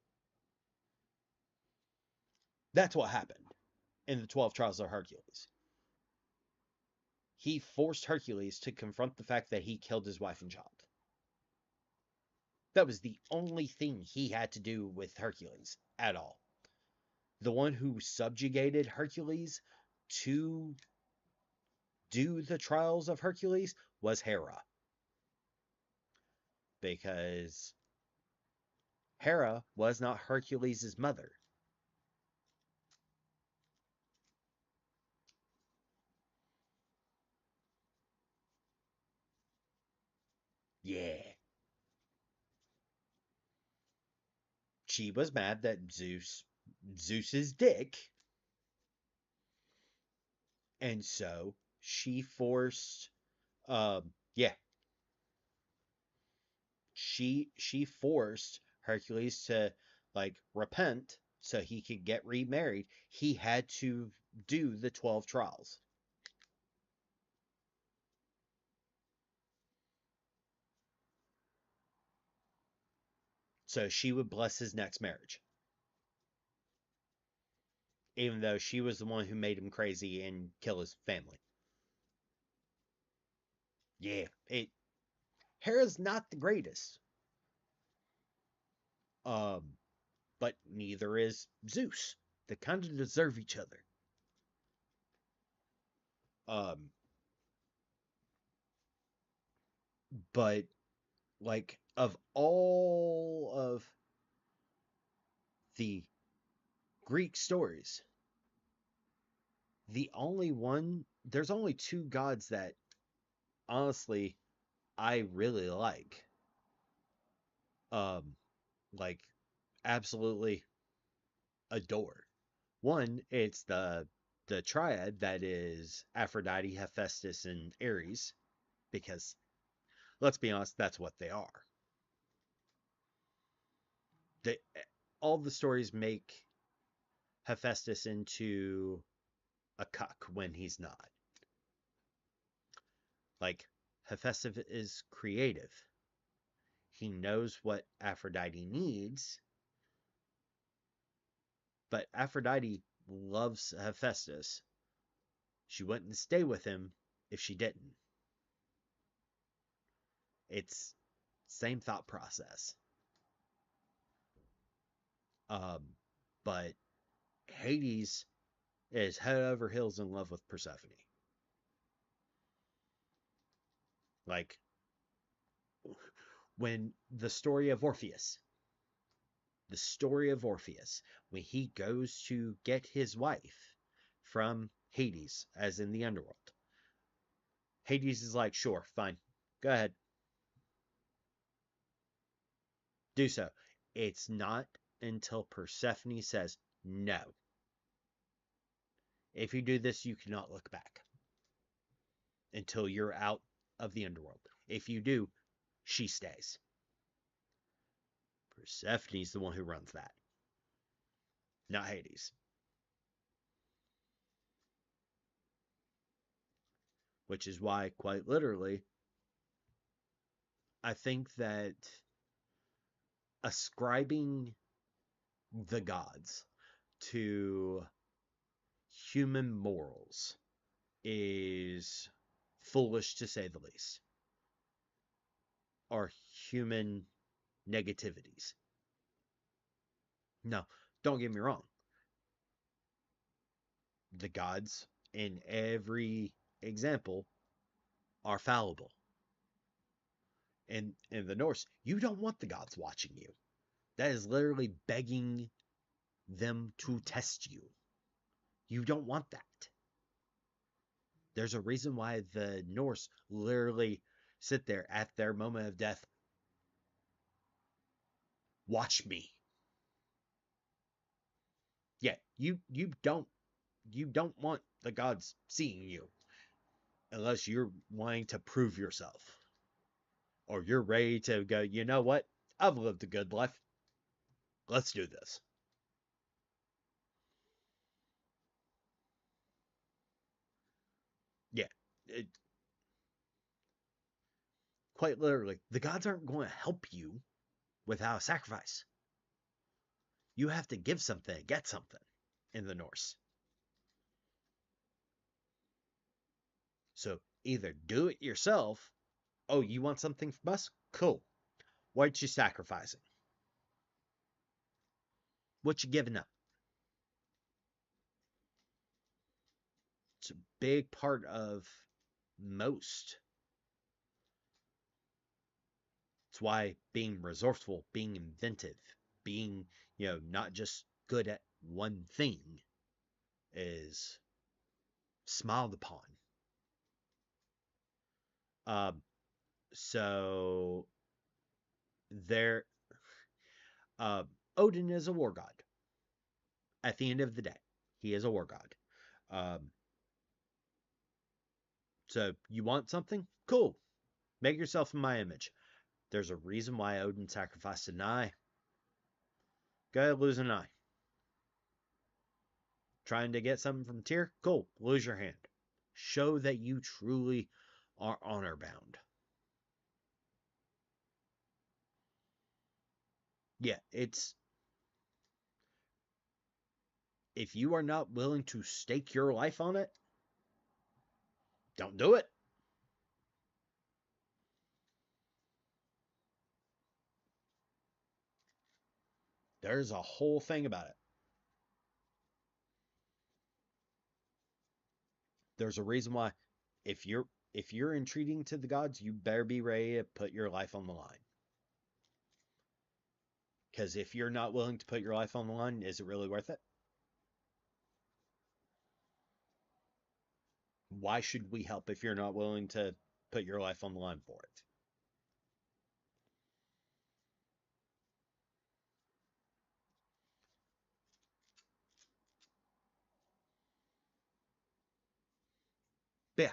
That's what happened in the 12 Trials of Hercules. He forced Hercules to confront the fact that he killed his wife and child. That was the only thing he had to do with Hercules at all. The one who subjugated Hercules to do the trials of Hercules was Hera. Because Hera was not Hercules' mother. Yeah. She was mad that Zeus's dick, and so she forced yeah, she forced Hercules to like repent so he could get remarried. He had to do the 12 trials. So she would bless his next marriage. Even though she was the one who made him crazy and kill his family. Yeah, Hera's not the greatest. Um, but neither is Zeus. They kind of deserve each other. Um, but like of all of the Greek stories, there's only two gods that honestly I really um, like absolutely adore. One, it's the triad that is Aphrodite, Hephaestus, and Ares, because let's be honest, that's what they are. They, all the stories make Hephaestus into a cuck when he's not. Like Hephaestus is creative. He knows what Aphrodite needs, but Aphrodite loves Hephaestus. She wouldn't stay with him if she didn't. It's same thought process. But Hades is head over heels in love with Persephone. Like when the story of Orpheus, when he goes to get his wife from Hades, as in the underworld, Hades is like, sure, fine, go ahead, do so. It's not until Persephone says, no, if you do this, you cannot look back until you're out of the underworld. If you do, she stays. Persephone's the one who runs that, not Hades. Which is why, quite literally, I think that ascribing the gods to human morals is foolish to say the least, or human negativities. No, don't get me wrong. The gods in every example are fallible. In the Norse, you don't want the gods watching you. That is literally begging them to test you. You don't want that. There's a reason why the Norse literally sit there at their moment of death. Watch me. Yeah, you don't want the gods seeing you unless you're wanting to prove yourself. Or you're ready to go, you know what? I've lived a good life. Let's do this. Yeah. It, quite literally, the gods aren't going to help you without a sacrifice. You have to give something to get something in the Norse. So either do it yourself. Oh, you want something from us? Cool. What you sacrificing? What you giving up? It's a big part of most. It's why being resourceful, being inventive, being, not just good at one thing is smiled upon. Um, so there, uh, Odin is a war god. At the end of the day, he is a war god. Um, so you want something? Cool. Make yourself in my image. There's a reason why Odin sacrificed an eye. Go ahead, lose an eye. Trying to get something from Tyr? Cool. Lose your hand. Show that you truly are honor bound. Yeah, it's. If you are not willing to stake your life on it, don't do it. There's a whole thing about it. There's a reason why if you're entreating to the gods, you better be ready to put your life on the line. Because if you're not willing to put your life on the line, is it really worth it? Why should we help if you're not willing to put your life on the line for it? But yeah.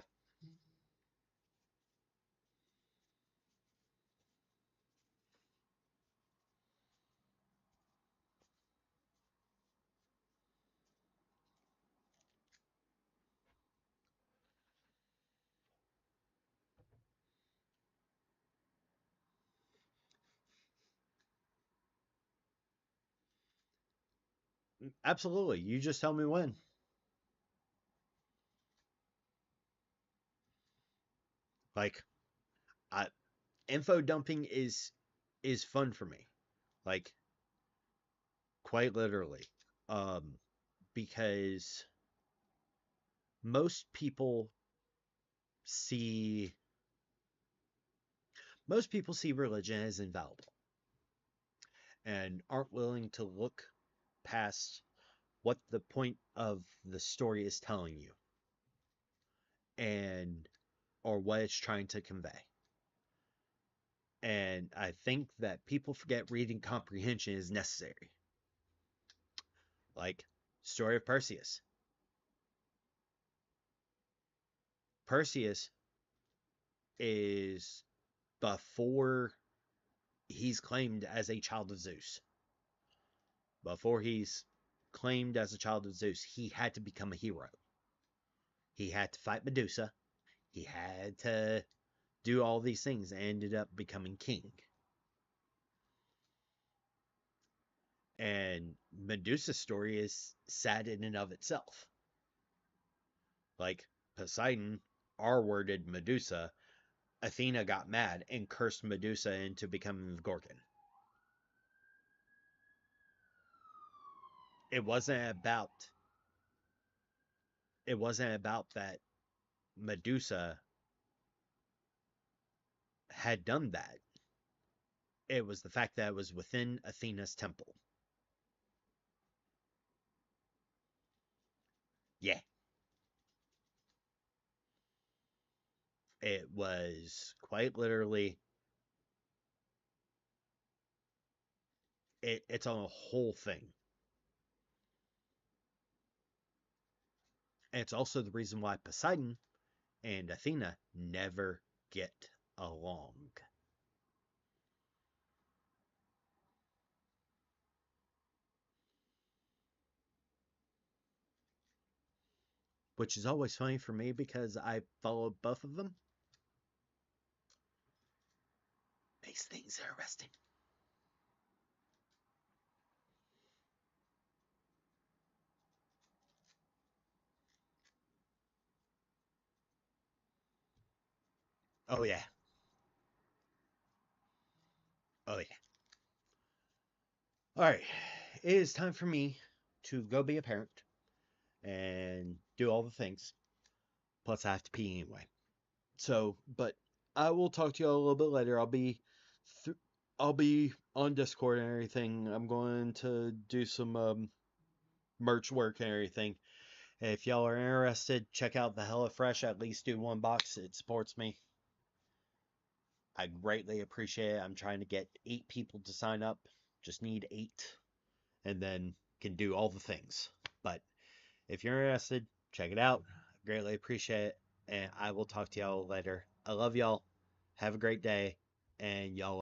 Absolutely. You just tell me when. Like, I, info dumping is fun for me. Like, quite literally. Um, because most people see most people see religion as infallible and aren't willing to look past what the point of the story is telling you and or what it's trying to convey. And I think that people forget reading comprehension is necessary. Like story of Perseus. Perseus is before he's claimed as a child of Zeus. Before he's claimed as a child of Zeus, he had to become a hero. He had to fight Medusa. He had to do all these things and ended up becoming king. And Medusa's story is sad in and of itself. Like Poseidon R worded Medusa, Athena got mad and cursed Medusa into becoming the Gorgon. It wasn't about it wasn't about that Medusa had done that. It was the fact that it was within Athena's temple. Yeah, it was quite literally it's on a whole thing. And it's also the reason why Poseidon and Athena never get along. Which is always funny for me because I follow both of them. Makes things interesting. Oh yeah. Oh yeah. Alright. It is time for me to go be a parent and do all the things. Plus I have to pee anyway. So, but I will talk to you all a little bit later. Th- I'll be on Discord and everything. I'm going to do some merch work and everything. If y'all are interested, check out the HelloFresh. At least do one box. It supports me. I greatly appreciate it. I'm trying to get 8 people to sign up. Just need 8, and then can do all the things. But if you're interested, check it out. Greatly appreciate it. And I will talk to y'all later. I love y'all. Have a great day. And y'all